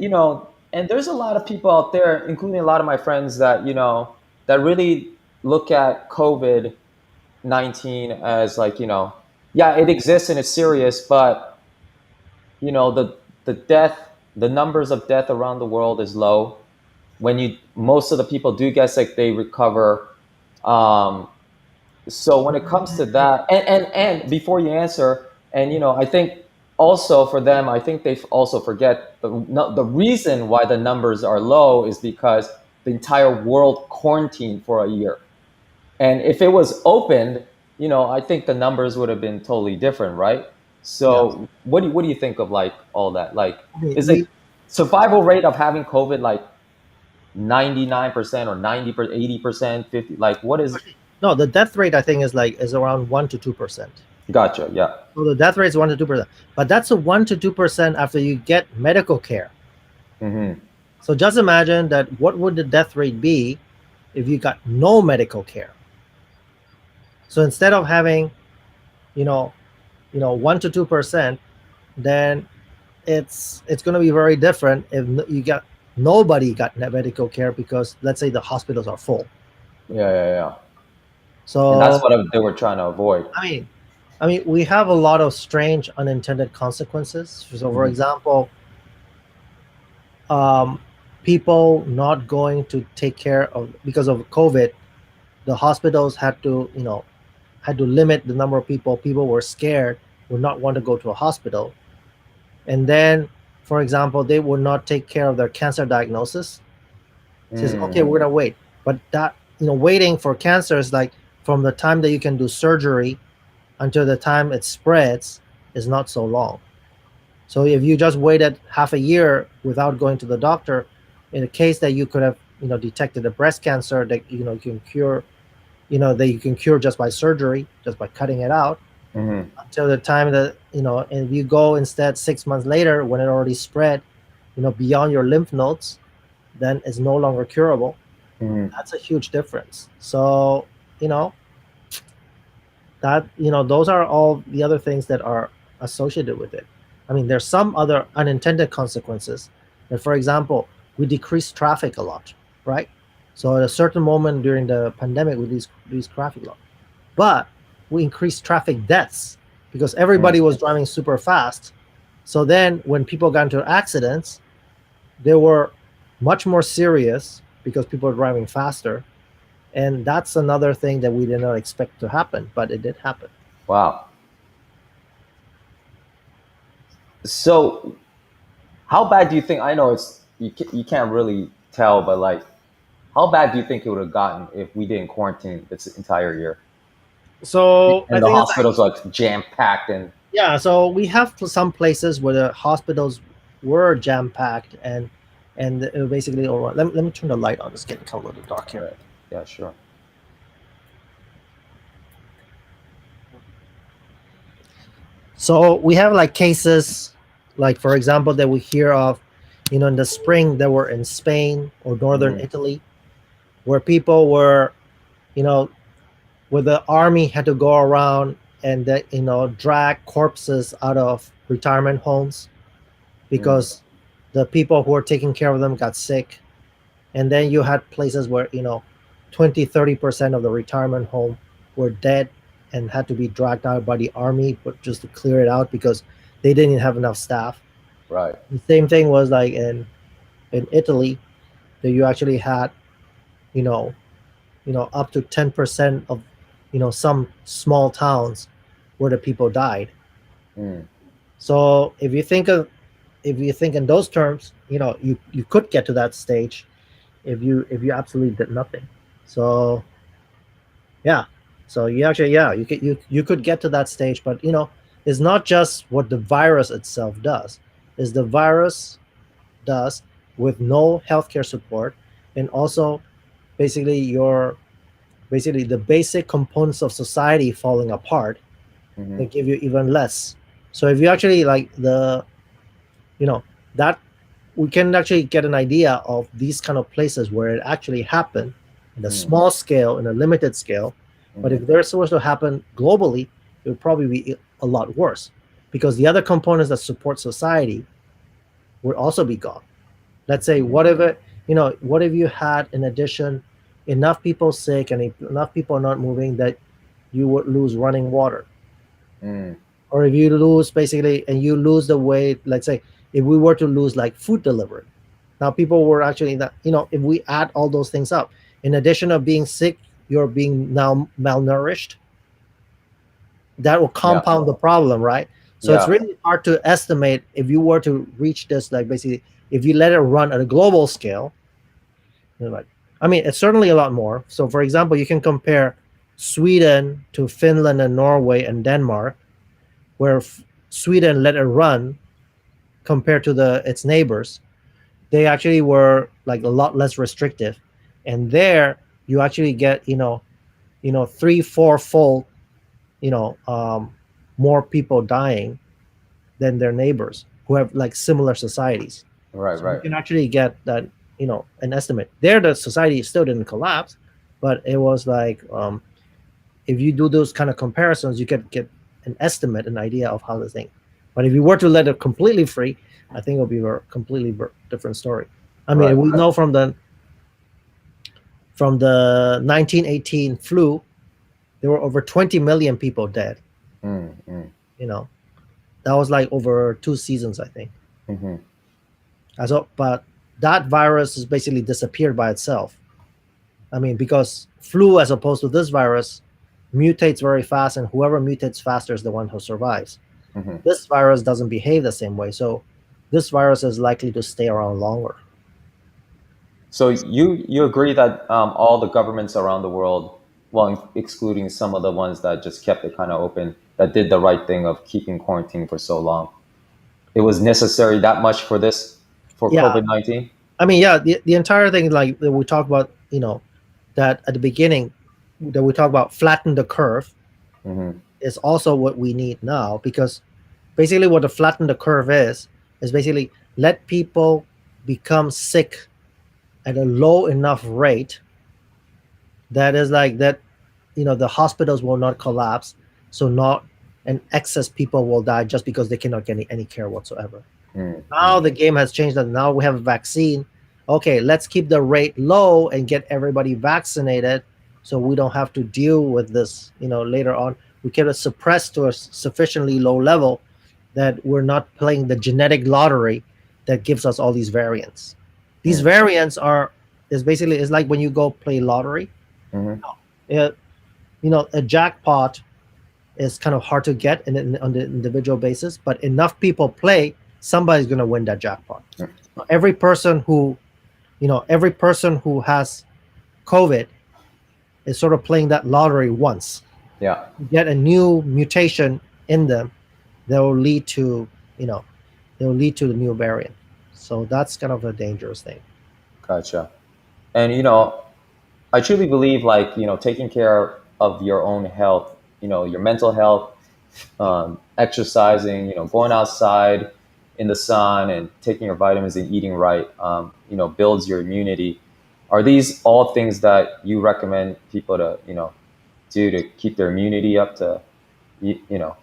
there's a lot of people out there, including a lot of my friends that that really look at COVID-19 as like, yeah, it exists and it's serious, but the death, the numbers of death around the world is low. When most of the people do get sick, they recover. Um, so when it comes to that, and before you answer, and I think also for them, I think they also forget the reason why the numbers are low is because the entire world quarantined for a year. And if it was opened, I think the numbers would have been totally different, right? Yeah, So what do you think of like all that? Like, is the we survival rate of having COVID like 99% or 90%, 80%, 50? Like, what is? no, the death rate I think is around 1 to 2%. Gotcha. Yeah. So the death rate is 1 to 2%, but that's a 1 to 2% after you get medical care. Hmm. So just imagine that what would the death rate be if you got no medical care? So instead of having, you know, 1 to 2%, then it's going to be very different if you got nobody got medical care because let's say the hospitals are full. Yeah, yeah, yeah. And that's So what they were trying to avoid. I mean, I mean, we have a lot of strange unintended consequences. So, for Mm-hmm. example, um, people not going to take care of because of COVID. The hospitals had to, had to limit the number of people. People were scared, would not want to go to a hospital, and then, for example, they would not take care of their cancer diagnosis. Says, okay, Mm. we're gonna wait, but that, waiting for cancer is like from the time that you can do surgery until the time it spreads is not so long. So if you just waited half a year without going to the doctor, in a case that you could have, detected a breast cancer that you can cure, that you can cure just by surgery, just by cutting it out, Mm-hmm. until the time that, and if you go instead 6 months later when it already spread, beyond your lymph nodes, then it's no longer curable. Mm-hmm. That's a huge difference. So, you know, those are all the other things that are associated with it. I mean, there's some other unintended consequences. That, for example, we decrease traffic a lot, right? So at a certain moment during the pandemic, we decrease traffic a lot, but we increased traffic deaths because everybody was driving super fast. So then when people got into accidents, they were much more serious because people were driving faster. And that's another thing that we did not expect to happen, but it did happen. Wow. So, how bad do you think? I know you can't really tell, but like, how bad do you think it would have gotten if we didn't quarantine this entire year So I and the think it's like, hospitals like jam packed and yeah. So we have some places where the hospitals were jam packed, and it basically all right. Let me turn the light on. It's getting kind of a little dark all here. right, yeah, sure. So we have like cases, like for example, that we hear of, in the spring that were in Spain or northern Mm-hmm. Italy, where people were, you know, where the army had to go around and drag corpses out of retirement homes Mm. because the people who were taking care of them got sick. And then you had places where 20-30% of the retirement home were dead and had to be dragged out by the army, but just to clear it out because they didn't have enough staff. Right. The same thing was like in Italy, that you actually had, you know up to 10% of, some small towns where the people died. Mm. So if you think in those terms, you could get to that stage if you absolutely did nothing. So yeah, so you actually, yeah, you could get to that stage, but it's not just what the virus itself does. Is the virus does with no healthcare support, and also basically your basically the basic components of society falling apart, Mm-hmm. they give you even less. So if you actually like you know that we can actually get an idea of these kind of places where it actually happened in a Mm. small scale, in a limited scale. But Mm-hmm. if they're supposed to happen globally, it would probably be a lot worse, because the other components that support society would also be gone. Let's say, Mm-hmm. what if you had, in addition, enough people sick and enough people not moving that you would lose running water, Mm. or if you lose basically, and you lose the way, let's say, if we were to lose like food delivery. Now people were actually that, if we add all those things up, in addition of being sick, you're being now malnourished, that will Yeah. compound the problem, right? So it's Yeah. really hard to estimate if you were to reach this, like basically, if you let it run at a global scale, like, I mean, it's certainly a lot more. So for example, you can compare Sweden to Finland and Norway and Denmark, where Sweden let it run compared to its neighbors. They actually were like a lot less restrictive, and there you actually get, 3-4 fold, you know um, more people dying than their neighbors who have like similar societies. Right. So you Right. can actually get that, an estimate there. The society still didn't collapse, but it was like, if you do those kind of comparisons, you can get an estimate, an idea of how the thing. But if you were to let it completely free, I think it'll be a completely different story. I mean, Right. we know from the 1918 flu, there were over 20 million people dead. Mm, mm, You know, that was like over 2 seasons, I think. mm-hmm, But that virus has basically disappeared by itself. I mean, because flu, as opposed to this virus, mutates very fast, and whoever mutates faster is the one who survives. mm-hmm. This virus doesn't behave the same way, so this virus is likely to stay around longer. So you agree that all the governments around the world, well, excluding some of the ones that just kept it kind of open, that did the right thing of keeping quarantine for so long. It was necessary that much for this for Yeah, COVID-19. I mean, yeah, the entire thing, like that we talk about, that at the beginning, that we talk about flatten the curve, Mm-hmm, is also what we need now, because basically what the flatten the curve is basically let people become sick at a low enough rate that is like that, the hospitals will not collapse, so not an excess people will die just because they cannot get any care whatsoever. mm-hmm, Now the game has changed, that now we have a vaccine. Okay, let's keep the rate low and get everybody vaccinated, so we don't have to deal with this, later on. We can suppress to a sufficiently low level that we're not playing the genetic lottery that gives us all these variants. These mm, variants is basically, is like when you go play lottery. mm-hmm. It, a jackpot is kind of hard to get on the individual basis, but enough people play, somebody's going to win that jackpot. Every person who has COVID is sort of playing that lottery once. Yeah, You get a new mutation in them that will lead to, you know, they will lead to the new variant. So that's kind of a dangerous thing. gotcha. And I truly believe like taking care of your own health, your mental health, exercising, going outside in the sun and taking your vitamins and eating right, builds your immunity. Are these all things that you recommend people to, do to keep their immunity up to, you know?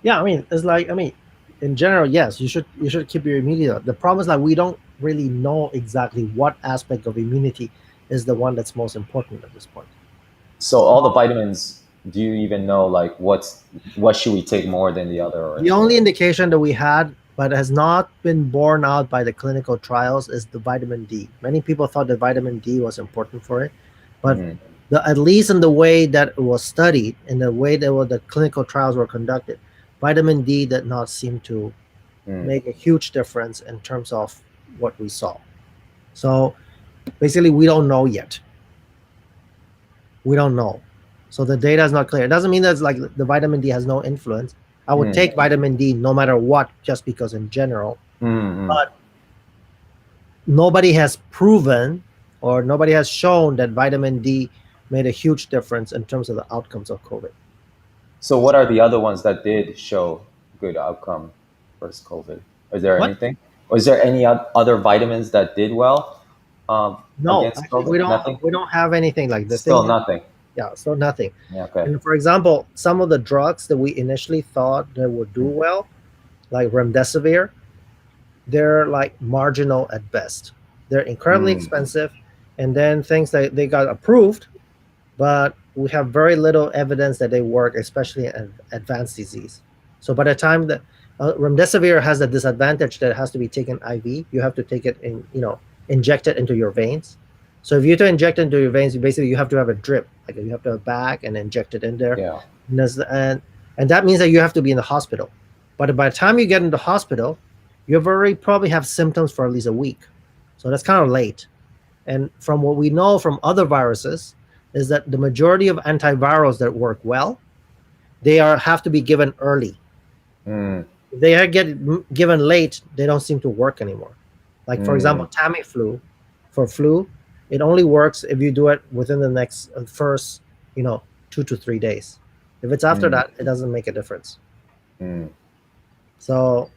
Yeah, I mean, it's like, I mean, in general, yes, you should keep your immunity up. The problem is that we don't really know exactly what aspect of immunity is the one that's most important at this point. So all the vitamins, do you even know like what should we take more than the other or The anything only like indication that we had, but has not been borne out by the clinical trials, is the vitamin D. Many people thought that vitamin D was important for it, that? but at least in the way that it was studied, in the way that the clinical trials were conducted, vitamin D did not seem to Mm, make a huge difference in terms of what we saw. So basically, we don't know yet. We don't know. So the data is not clear. It doesn't mean that it's like the vitamin D has no influence. I would mm, take vitamin D no matter what, just because in general. mm, mm. But nobody has proven, or nobody has shown that vitamin D made a huge difference in terms of the outcomes of COVID. So what are the other ones that did show good outcome versus COVID? Is there What? anything? Or is there any other vitamins that did well No, against actually, we COVID? don't. Nothing? We don't have anything like the Still thing. nothing. Yeah, so nothing. Yeah, okay. And for example, some of the drugs that we initially thought that would do Mm, well, like remdesivir, they're like marginal at best. They're incredibly mm, expensive, and then things that they got approved, but we have very little evidence that they work, especially in advanced disease. So by the time that remdesivir has the disadvantage that it has to be taken IV, you have to take it inject it into your veins. So if you to inject into your veins, you have to have a drip, like you have to have a bag and inject it in there, yeah. and, and that means that you have to be in the hospital. But by the time you get in the hospital, you've already probably have symptoms for at least a week. So that's kind of late. And from what we know from other viruses, is that the majority of antivirals that work well, they have to be given early. Mm, If they get given late, they don't seem to work anymore. Like for mm, example, Tamiflu, for flu, it only works if you do it within the next first, 2 to 3 days. If it's after mm, that, it doesn't make a difference. mm. So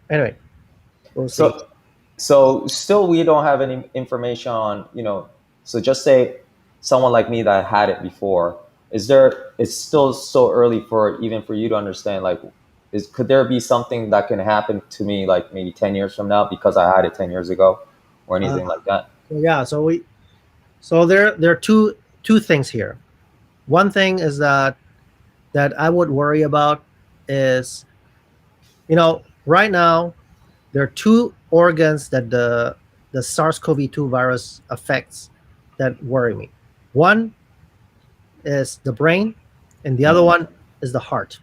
anyway, we'll see. So so still we don't have any information on, so just say someone like me that had it before, it's still so early for even for you to understand like could there be something that can happen to me like maybe 10 years from now because I had it 10 years ago or Uh, anything like that? so yeah, so there are two things here. One thing is that that I would worry about is, right now there are two organs that the SARS-CoV-2 virus affects that worry me. One is the brain, and the other Mm, one is the heart.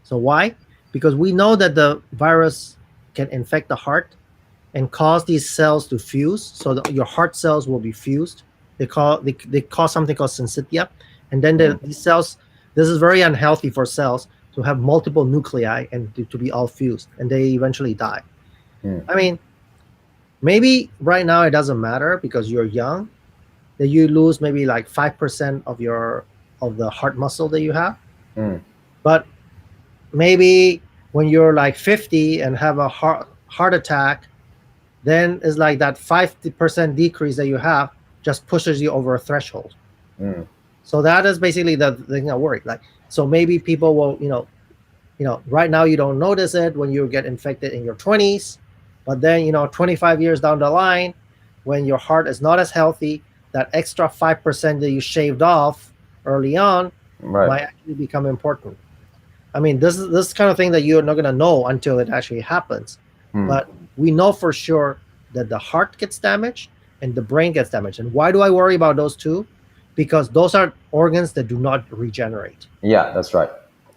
So why? Because we know that the virus can infect the heart and cause these cells to fuse. So your heart cells will be fused. They cause something called syncytia, and then mm, these cells. This is very unhealthy for cells to have multiple nuclei and to be all fused, and they eventually die. mm, I mean, maybe right now it doesn't matter because you're young. That you lose maybe like 5% of the heart muscle that you have, mm, but maybe when you're like 50 and have a heart attack, then it's like that 50% decrease that you have just pushes you over a threshold. mm. So that is basically the thing I worry. Like, so maybe people will, right now you don't notice it when you get infected in your 20s, but then 25 years down the line, when your heart is not as healthy, that extra 5% that you shaved off early on Right. might actually become important. I mean, this kind of thing that you're not gonna know until it actually happens. Mm. But we know for sure that the heart gets damaged and the brain gets damaged. And why do I worry about those two? Because those are organs that do not regenerate. Yeah, that's right.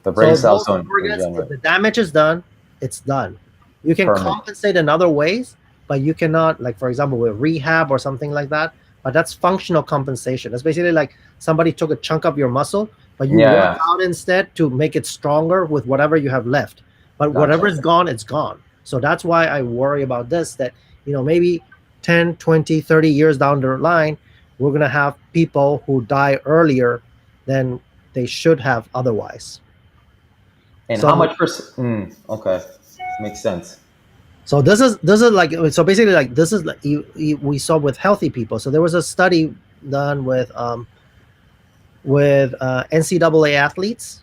The brain So cells those don't organs, if regenerate. the damage is done, it's done. You can Permanent. compensate in other ways, but you cannot, like for example, with rehab or something like that. But that's functional compensation. It's basically like somebody took a chunk of your muscle, but you Yeah, work yeah. out instead to make it stronger with whatever you have left. But whatever Gotcha. is gone, it's gone. So that's why I worry about this, that maybe 10, 20, 30 years down the line, we're going to have people who die earlier than they should have otherwise. And how So much percent? Okay, makes sense. this is like, so basically like this is like we saw with healthy people. So there was a study done with NCAA athletes.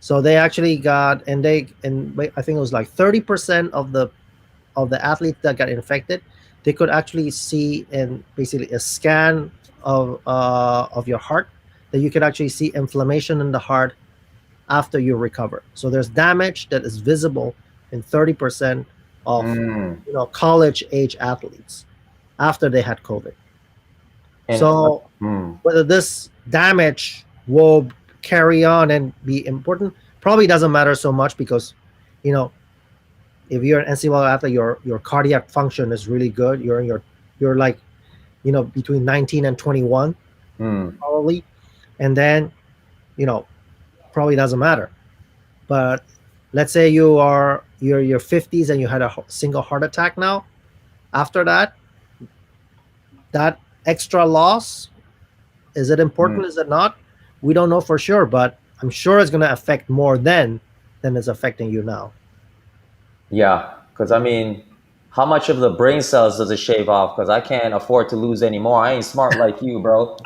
So they actually got, and I think it was like 30% of the athletes that got infected, they could actually see in basically a scan of your heart, that you could actually see inflammation in the heart after you recover. So there's damage that is visible in 30% of Mm. college age athletes after they had COVID. And So mm, whether this damage will carry on and be important probably doesn't matter so much, because you know if you're an NCAA athlete, your cardiac function is really good. You're like between 19 and 21 mm, probably, and then you know probably doesn't matter. But let's say you're your 50s and you had a single heart attack now. After that, that extra loss, is it mm. important? Is it not? We don't know for sure, but I'm sure it's going to affect more then than it's affecting you now. Yeah, because I mean, how much of the brain cells does it shave off? Because I can't afford to lose any more. I ain't smart like you, bro.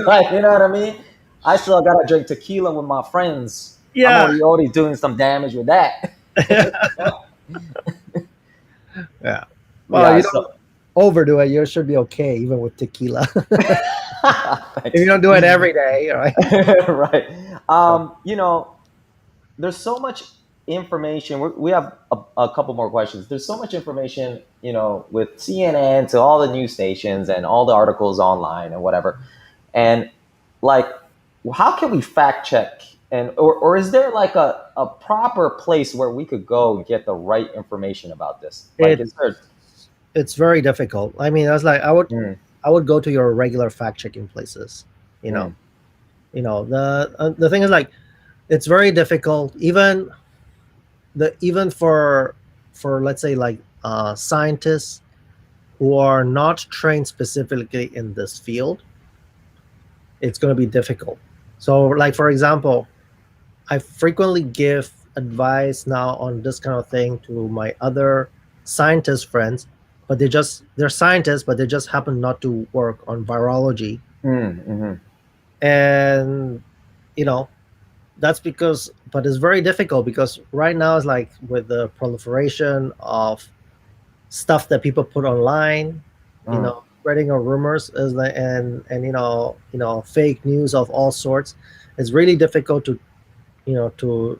Like, you know what I mean? I still gotta drink tequila with my friends. I'm Yeah. already doing some damage with that. Yeah. Well, Yeah. you So, don't overdo it. You should be okay, even with tequila. If you thanks. don't do it every day, all right? Right. There's so much information. We have a couple more questions. There's so much information, with CNN to all the news stations and all the articles online and whatever. And like, how can we fact check? Or is there like a proper place where we could go and get the right information about this? Like, It is there? it's very difficult. I mean, I was like, Mm, I would go to your regular fact checking places. You know, mm, the thing is like, it's very difficult. Even for let's say like scientists who are not trained specifically in this field, it's going to be difficult. So, like for example, I frequently give advice now on this kind of thing to my other scientist friends, but they're scientists, but they just happen not to work on virology. mm, And you know, that's because, but it's very difficult because right now it's like with the proliferation of stuff that people put online, mm, spreading of rumors is and fake news of all sorts. It's really difficult you know, to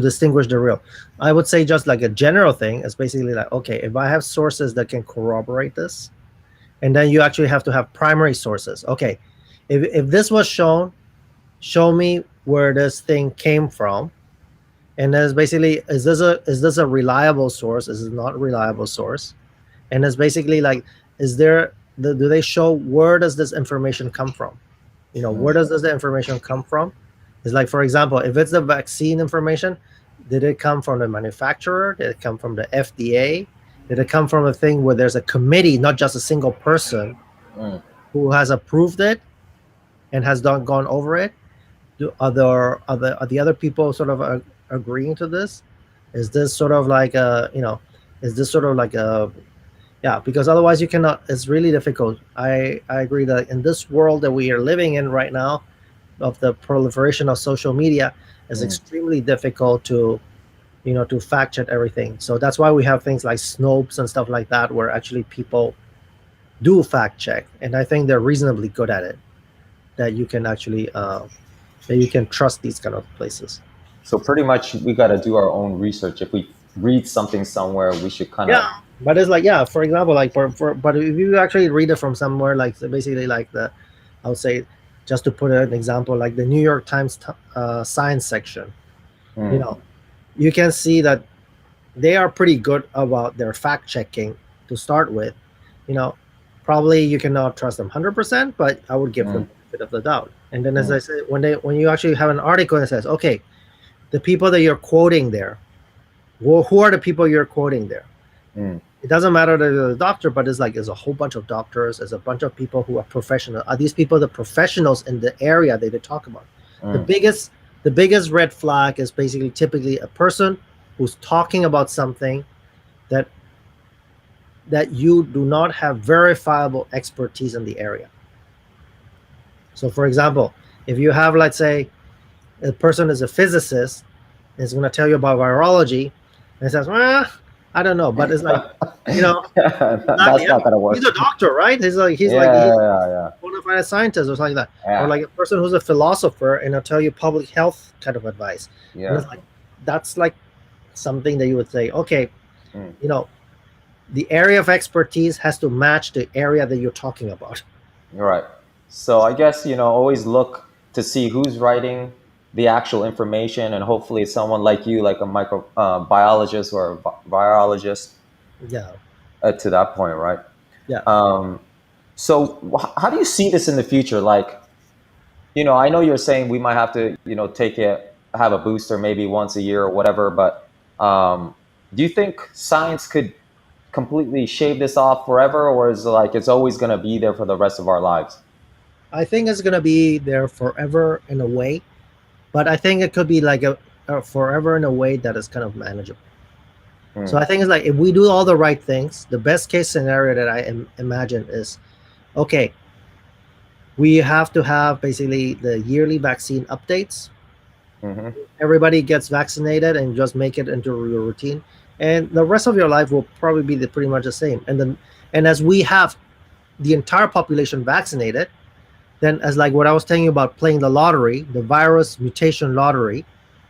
distinguish the real. I would say just like a general thing is basically like, okay, if I have sources that can corroborate this, and then you actually have to have primary sources. Okay, if this was shown, show me where this thing came from, and there's basically, is this a reliable source? Is it not a reliable source? And it's basically like, do they show where does this information come from? Where does this information come from? It's like, for example, if it's the vaccine information, did it come from the manufacturer? Did it come from the FDA? Did it come from a thing where there's a committee, not just a single person Mm. who has approved it and has gone over it? Are the other people sort of agreeing to this? Is this sort of like is this sort of like a yeah, because otherwise you cannot. It's really difficult. I agree that in this world that we are living in right now, of the proliferation of social media, it's Mm. extremely difficult to fact check everything. So that's why we have things like Snopes and stuff like that, where actually people do fact check, and I think they're reasonably good at it. That you can actually that you can trust these kind of places. So pretty much we got to do our own research. If we read something somewhere, we should kind Yeah, of. but it's like, yeah, for example, like but if you actually read it from somewhere, like, so basically like I would say, just to put an example, like the New York Times science section, you Mm. know, you can see that they are pretty good about their fact checking to start with. You know, probably you cannot trust them 100%, but I would give them Mm. the benefit of the doubt. And then, as Mm. I said, when you actually have an article that says, okay, the people that you're quoting there, who are the people you're quoting there? Mm. It doesn't matter that you're a doctor, but it's like there's a whole bunch of doctors, there's a bunch of people who are professional. Are these people the professionals in the area that they talk about? The Mm. biggest the biggest red flag is basically typically a person who's talking about something that you do not have verifiable expertise in the area. So for example, if you have, let's say, a person is a physicist and is going to tell you about virology, and says, well, I don't know, but it's like, you know, That's not gonna he's work. a doctor, right? He's Yeah, yeah, bona fide scientist or something like that, or yeah, like a person who's a philosopher and they'll tell you public health kind of advice, and yeah. it's like, that's like something that you would say, okay, Mm. you know, the area of expertise has to match the area that you're talking about. You're right. So I guess always look to see who's writing the actual information, and hopefully it's someone like you, like a biologist or a virologist, Yeah, to that point, right? yeah. Um, so how do you see this in the future? Like, I know you're saying we might have to, have a booster maybe once a year or whatever, but do you think science could completely shave this off forever, or is it like it's always going to be there for the rest of our lives? I think it's gonna be there forever in a way, but I think it could be like a forever in a way that is kind of manageable. So Mm. I think it's like, if we do all the right things, the best case scenario that I imagine is, okay, we have to have basically the yearly vaccine updates. Hmm. Everybody gets vaccinated and just make it into your routine, and the rest of your life will probably be pretty much the same. And as we have the entire population vaccinated, then, as like what I was telling you about playing the lottery, the virus mutation lottery,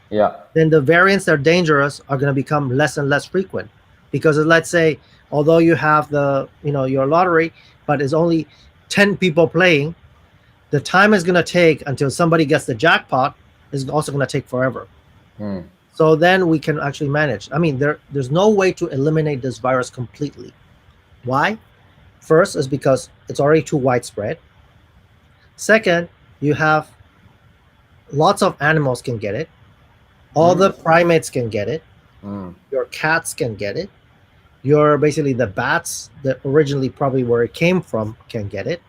Yeah. then the variants that are dangerous are going to become less and less frequent. Because let's say, although you have your lottery, but it's only 10 people playing, the time is going to take until somebody gets the jackpot is also going to take forever. Mm. So then we can actually manage. I mean, there's no way to eliminate this virus completely. Why? First is because it's already too widespread. Second, you have lots of animals can get it. All the Mm. primates can get it. Mm. Your cats can get it. Your basically the bats that originally probably where it came from can get it.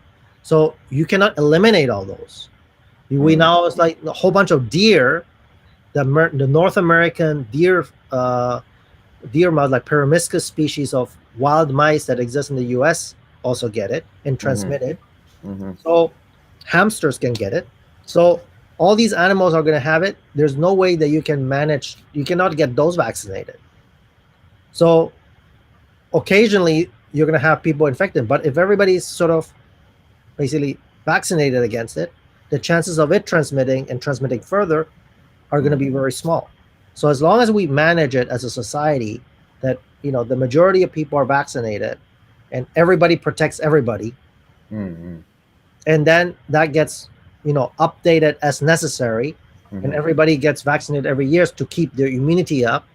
So you cannot eliminate all those. We Mm. now, it's like a whole bunch of deer. The North American deer mouse, like Peromyscus species of wild mice that exist in the U.S., also get it and Hmm. transmit it. Hmm. So hamsters can get it. So all these animals are going to have it. There's no way that you can manage. You cannot get those vaccinated. So occasionally you're going to have people infected. But if everybody's sort of basically vaccinated against it, the chances of it transmitting and transmitting further are going to be very small. So as long as we manage it as a society that, the majority of people are vaccinated and everybody protects everybody, Mm-hmm. and then that gets, updated as necessary, and Mm-hmm. everybody gets vaccinated every year to keep their immunity up,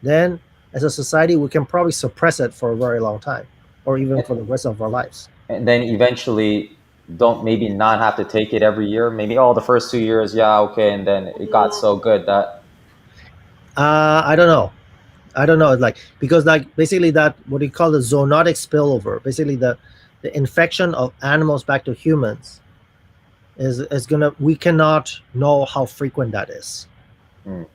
then as a society we can probably suppress it for a very long time, or even for the rest of our lives. And then eventually don't maybe not have to take it every year. Maybe the first 2 years, yeah, okay, and then it got so good that I don't know. I don't know. It's like, because like basically that what we call the zoonotic spillover, basically the infection of animals back to humans is gonna, we cannot know how frequent that is. mm,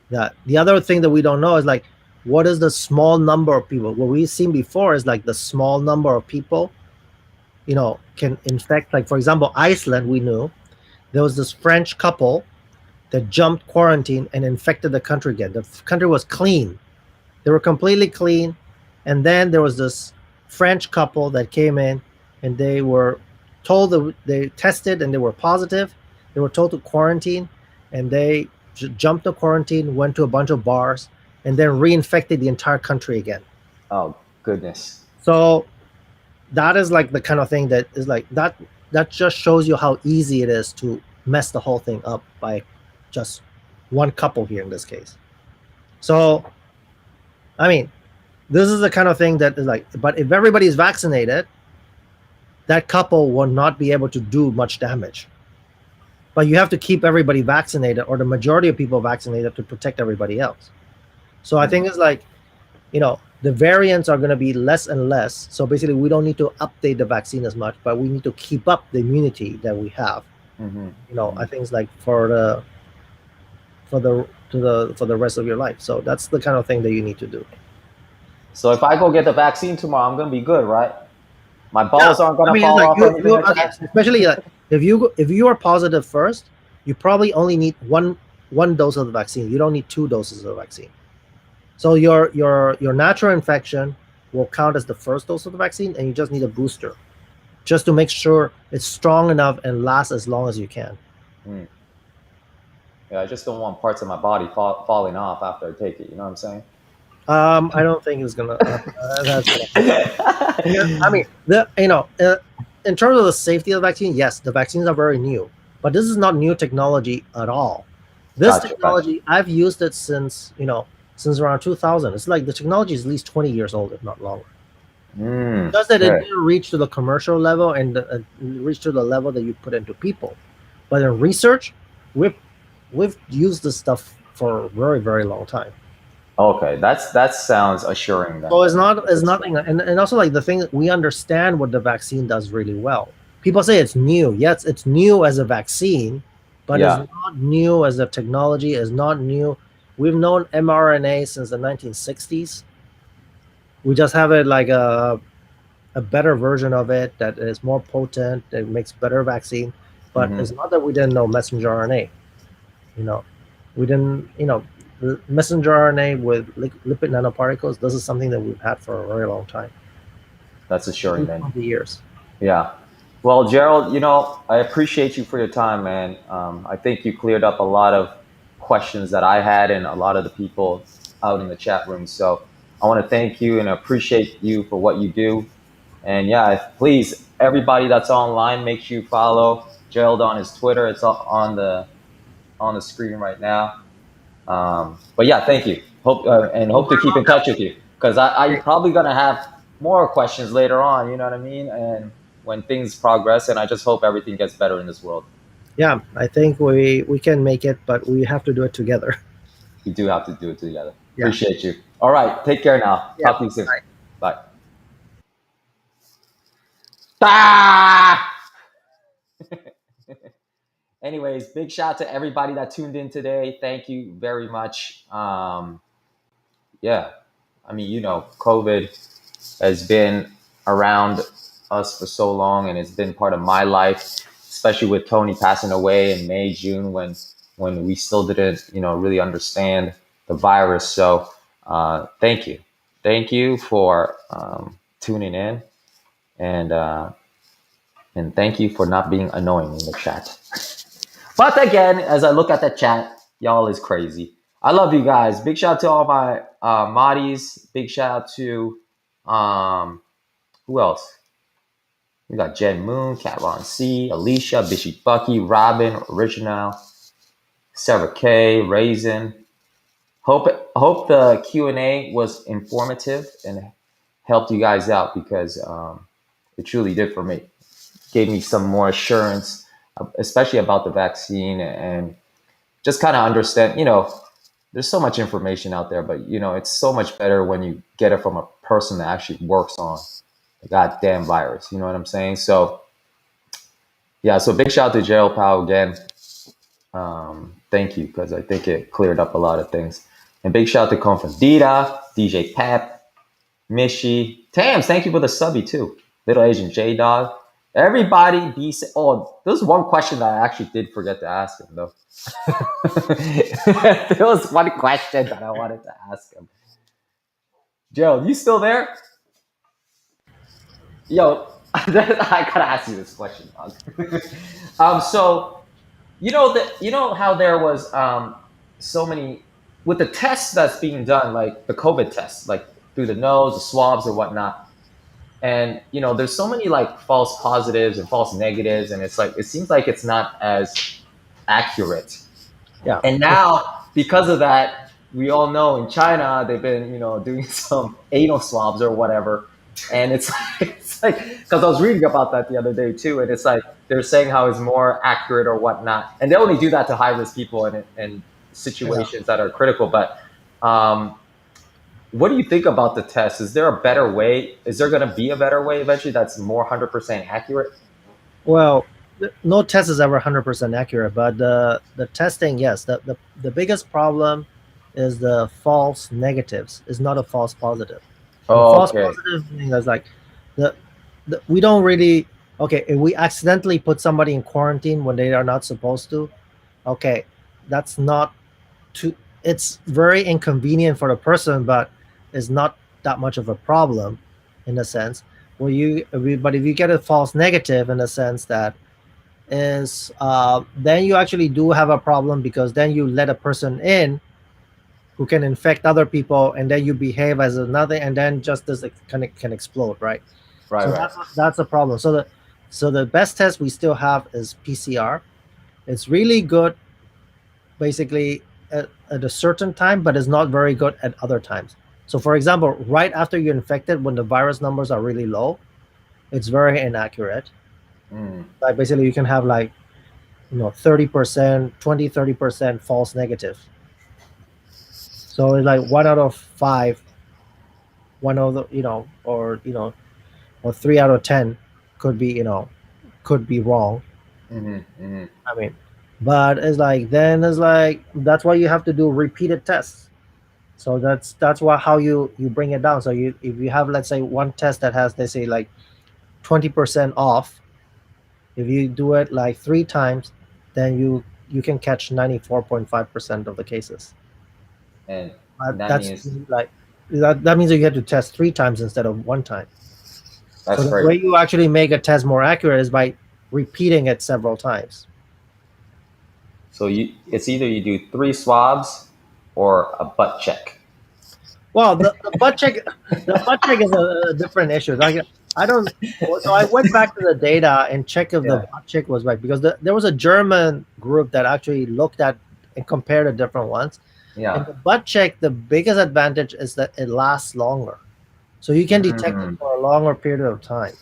That the other thing that we don't know is like, what is the small number of people? What we've seen before is like the small number of people, can infect. Like for example, Iceland, we knew there was this French couple that jumped quarantine and infected the country again. The country was clean. They were completely clean. And then there was this French couple that came in and they were told that they tested and they were positive. They were told to quarantine, and they jumped the quarantine, went to a bunch of bars, and then reinfected the entire country again. oh goodness. So that is like the kind of thing that is like that. That just shows you how easy it is to mess the whole thing up by just one couple here in this case. So, I mean, this is the kind of thing that is like, but if everybody is vaccinated, that couple will not be able to do much damage. But you have to keep everybody vaccinated, or the majority of people vaccinated, to protect everybody else. So I think it's like, the variants are going to be less and less. So basically, we don't need to update the vaccine as much, but we need to keep up the immunity that we have. Mm-hmm. I think it's like for the rest of your life. So that's the kind of thing that you need to do. So if I go get the vaccine tomorrow, I'm gonna be good, right? My Yeah, balls aren't I gonna mean, it's fall like off or anything like okay, that. especially if you are positive first, you probably only need one dose of the vaccine. You don't need two doses of the vaccine. So your natural infection will count as the first dose of the vaccine, and you just need a booster, just to make sure it's strong enough and lasts as long as you can. Mm. Yeah, I just don't want parts of my body falling off after I take it. You know what I'm saying? I don't think it's gonna that's gonna happen. Yeah, I mean, in terms of the safety of the vaccine, yes, the vaccines are very new, but this is not new technology at all. This Gotcha, gotcha. technology, I've used it since around 2000. It's like the technology is at least 20 years old, if not longer. Just that it Okay. didn't reach to the commercial level and reach to the level that you put into people. But in research, we've used this stuff for a very, very long time. Okay, that sounds assuring then. So it's It's nothing, and also like the thing that we understand what the vaccine does really well. People say it's new. Yes, it's new as a vaccine, but it's yeah. not new as a technology. It's not new. We've known mRNA since the 1960s. We just have it like a better version of it that is more potent, that makes better vaccine. But Hmm. it's not that we didn't know messenger RNA. You know, we didn't. The messenger RNA with lipid nanoparticles. This is something that we've had for a very long time, That's at assuring least then. 20 years. Yeah. Well, Gerald, I appreciate you for your time, man. I think you cleared up a lot of questions that I had and a lot of the people out in the chat room. So I want to thank you and appreciate you for what you do. And yeah, please, everybody that's online, make sure you follow Gerald on his Twitter. It's on the screen right now. But yeah, thank you. Hope to keep in touch with you because I'm probably gonna have more questions later on. You know what I mean? And when things progress, and I just hope everything gets better in this world. Yeah, I think we can make it, but we have to do it together. We do have to do it together. Yeah. Appreciate you. All right, take care now. Yeah. Talk to you soon. Bye. Ah! Anyways, big shout out to everybody that tuned in today. Thank you very much. Yeah, I mean, COVID has been around us for so long, and it's been part of my life, especially with Tony passing away in May, June, when we still didn't, really understand the virus. So, thank you for tuning in, and and thank you for not being annoying in the chat. But again, as I look at the chat, Y'all is crazy. I love you guys. Big shout out to all my moddies. Big shout out to um who else? We got Jen Moon, Cat Von C, Alicia, Bishy Bucky, Robin, Original, Sarah K, Raisin. Hope the Q&A was informative and helped you guys out because it truly did for me. Gave me some more assurance, especially about the vaccine and just kind of understand, there's so much information out there, but it's so much better when you get it from a person that actually works on the goddamn virus. You know what I'm saying? So yeah, so big shout out to Gerald Pao again. Thank you, because I think it cleared up a lot of things. And big shout out to Confundida, DJ Pep, Mishi, Tams. Thank you for the subby too. Little Asian J Dog. Everybody be oh, there's one question that I actually did forget to ask him though. There was one question that I wanted to ask him. Gerald, you still there? Yo, I gotta ask you this question, dog. So you know how there was so many with the tests that's being done, like the COVID tests, like through the nose, the swabs or whatnot. And there's so many like false positives and false negatives, and it's like it seems like it's not as accurate. Yeah. And now, because of that, we all know in China they've been, doing some anal swabs or whatever, and it's it's like because I was reading about that the other day too, and it's like they're saying how it's more accurate or whatnot, and they only do that to high risk people and Yeah. situations that are critical. But what do you think about the test? Is there a better way? Is there going to be a better way eventually that's more 100% accurate? Well, no test is ever 100% accurate, but the testing, yes. The biggest problem is the false negatives. Is not a false positive. And Oh, false okay. positive meaning is like the, we don't really, okay, if we accidentally put somebody in quarantine when they are not supposed to, okay, that's not too, it's very inconvenient for the person, but it's not that much of a problem in a sense. But if you get a false negative in a sense that is, then you actually do have a problem, because then you let a person in who can infect other people, and then you behave as another, and then just this can explode, right? Right, So right. that's a problem. So the best test we still have is PCR. It's really good, basically at a certain time, but it's not very good at other times. So, for example, right after you're infected, when the virus numbers are really low, it's very inaccurate. Mm, Like basically, you can have like 30%, 20-30% false negative. So it's like 1 out of 5, one of the or 3 out of 10 could be could be wrong. mm-hmm, mm-hmm. I mean, but it's like, then it's like, that's why you have to do repeated tests. So that's why how you bring it down. So if you have, let's say, one test that has, they say, like 20% off, if you do it like 3 times, then you can catch 94.5% of the cases. And But that that's means like, that means that you have to test 3 times instead of 1 time. So that's the great. way you actually make a test more accurate is by repeating it several times. So it's either you do 3 swabs or a butt check. Well, the butt check is a different issue. Like, I don't. So I went back to the data and checked if the Yeah, butt check was right, because there was a German group that actually looked at and compared the different ones. And yeah. the butt check, the biggest advantage is that it lasts longer, so you can detect it Mm, for a longer period of time.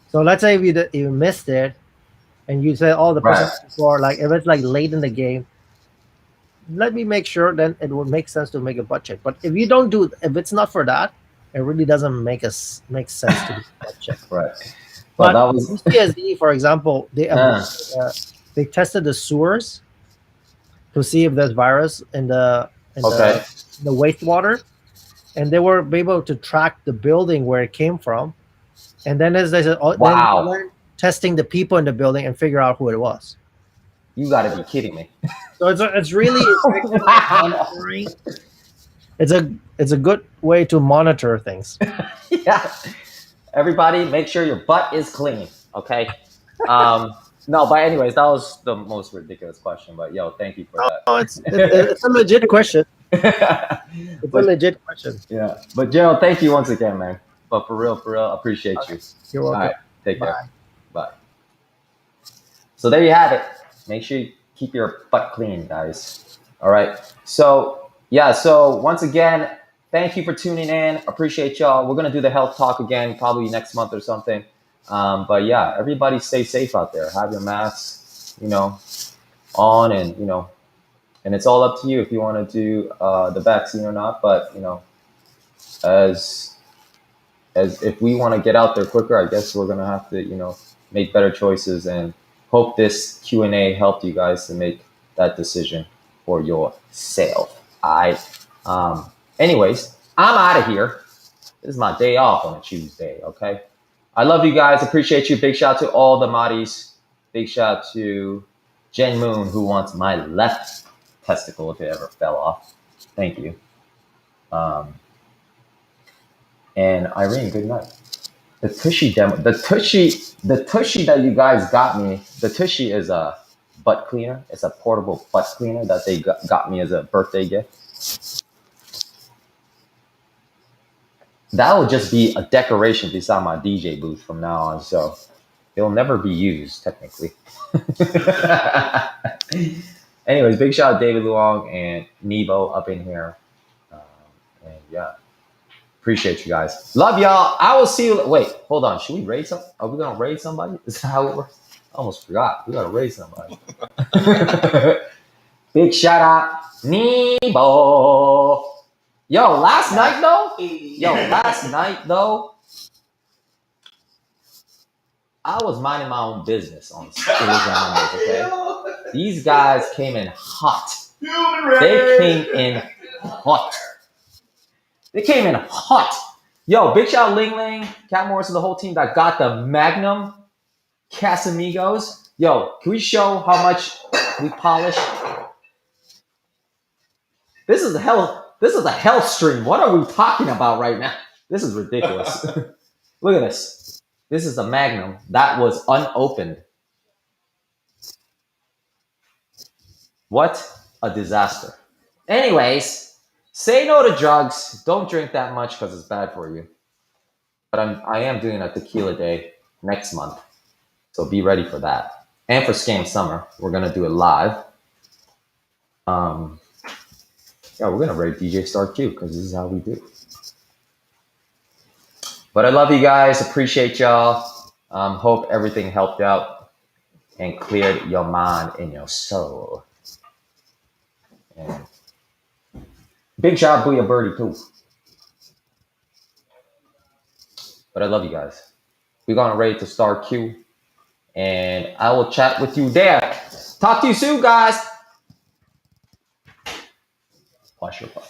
So let's say if you missed it, and you say, "Oh, the person right. before," like if it's like late in the game, let me make sure, then it would make sense to make a butt check. But if you don't do, if it's not for that, it really doesn't make sense to do a butt check. Right. Well, But that was UCSD, for example, uh, they tested the sewers to see if there's virus okay. in the wastewater, and they were able to track the building where it came from. And then, as they said, oh, then they Wow. were testing the people in the building and figure out who it was. You got to be kidding me. So it's really effective at Wow. monitoring. It's a good way to monitor things. Yeah. Everybody, make sure your butt is clean. Okay. Um, No, but anyways, that was the most ridiculous question. But yo, thank you for Oh, it's a legit question. that. It's a But legit question. yeah, but Gerald, thank you once again, man. But for real, appreciate Okay. you. You're All welcome. right, take care. Bye. Bye. So there you have it. Make sure you keep your butt clean, guys. All right. So yeah. So once again, thank you for tuning in. Appreciate y'all. We're gonna do the health talk again, probably next month or something. But yeah, everybody stay safe out there. Have your masks, on, and and it's all up to you if you want to do the vaccine or not. But as as if we want to get out there quicker, I guess we're gonna have to make better choices, and hope this Q&A helped you guys to make that decision for yourself. Anyways, I'm out of here. This is my day off on a Tuesday. Okay. I love you guys. Appreciate you. Big shout out to all the Mahdi's. Big shout out to Jen Moon, who wants my left testicle if it ever fell off. Thank you. And Irene, good night. The Tushy demo, the Tushy that you guys got me. The Tushy is a butt cleaner. It's a portable butt cleaner that they got me as a birthday gift. That will just be a decoration beside my DJ booth from now on. So it'll never be used technically. Anyways, big shout out David Luong and Nebo up in here. And yeah, appreciate you guys. Love y'all. I will see you. Wait, hold on. Should we raid some? Are we gonna raid somebody? Is that how it works? I almost forgot. We gotta raid somebody. Big shout out Nebo. Yo, last night though, I was minding my own business on stage numbers, okay? These guys came in hot. They came in hot. Yo, big shout out Ling Ling, Cat Morris, and the whole team that got the Magnum Casamigos. Yo, can we show how much we polished? This is a health stream. What are we talking about right now? This is ridiculous. Look at this. This is the Magnum that was unopened. What a disaster. Anyways, say no to drugs. Don't drink that much because it's bad for you. But I am doing a tequila day next month. So be ready for that. And for Scam Summer, we're going to do it live. Yeah, we're going to rate DJ Star Q because this is how we do. But I love you guys. Appreciate y'all. Hope everything helped out and cleared your mind and your soul. And big shout out Booyah Birdie too. But I love you guys. We're going to rate to Star Q. And I will chat with you there. Talk to you soon, guys. Wash your butt.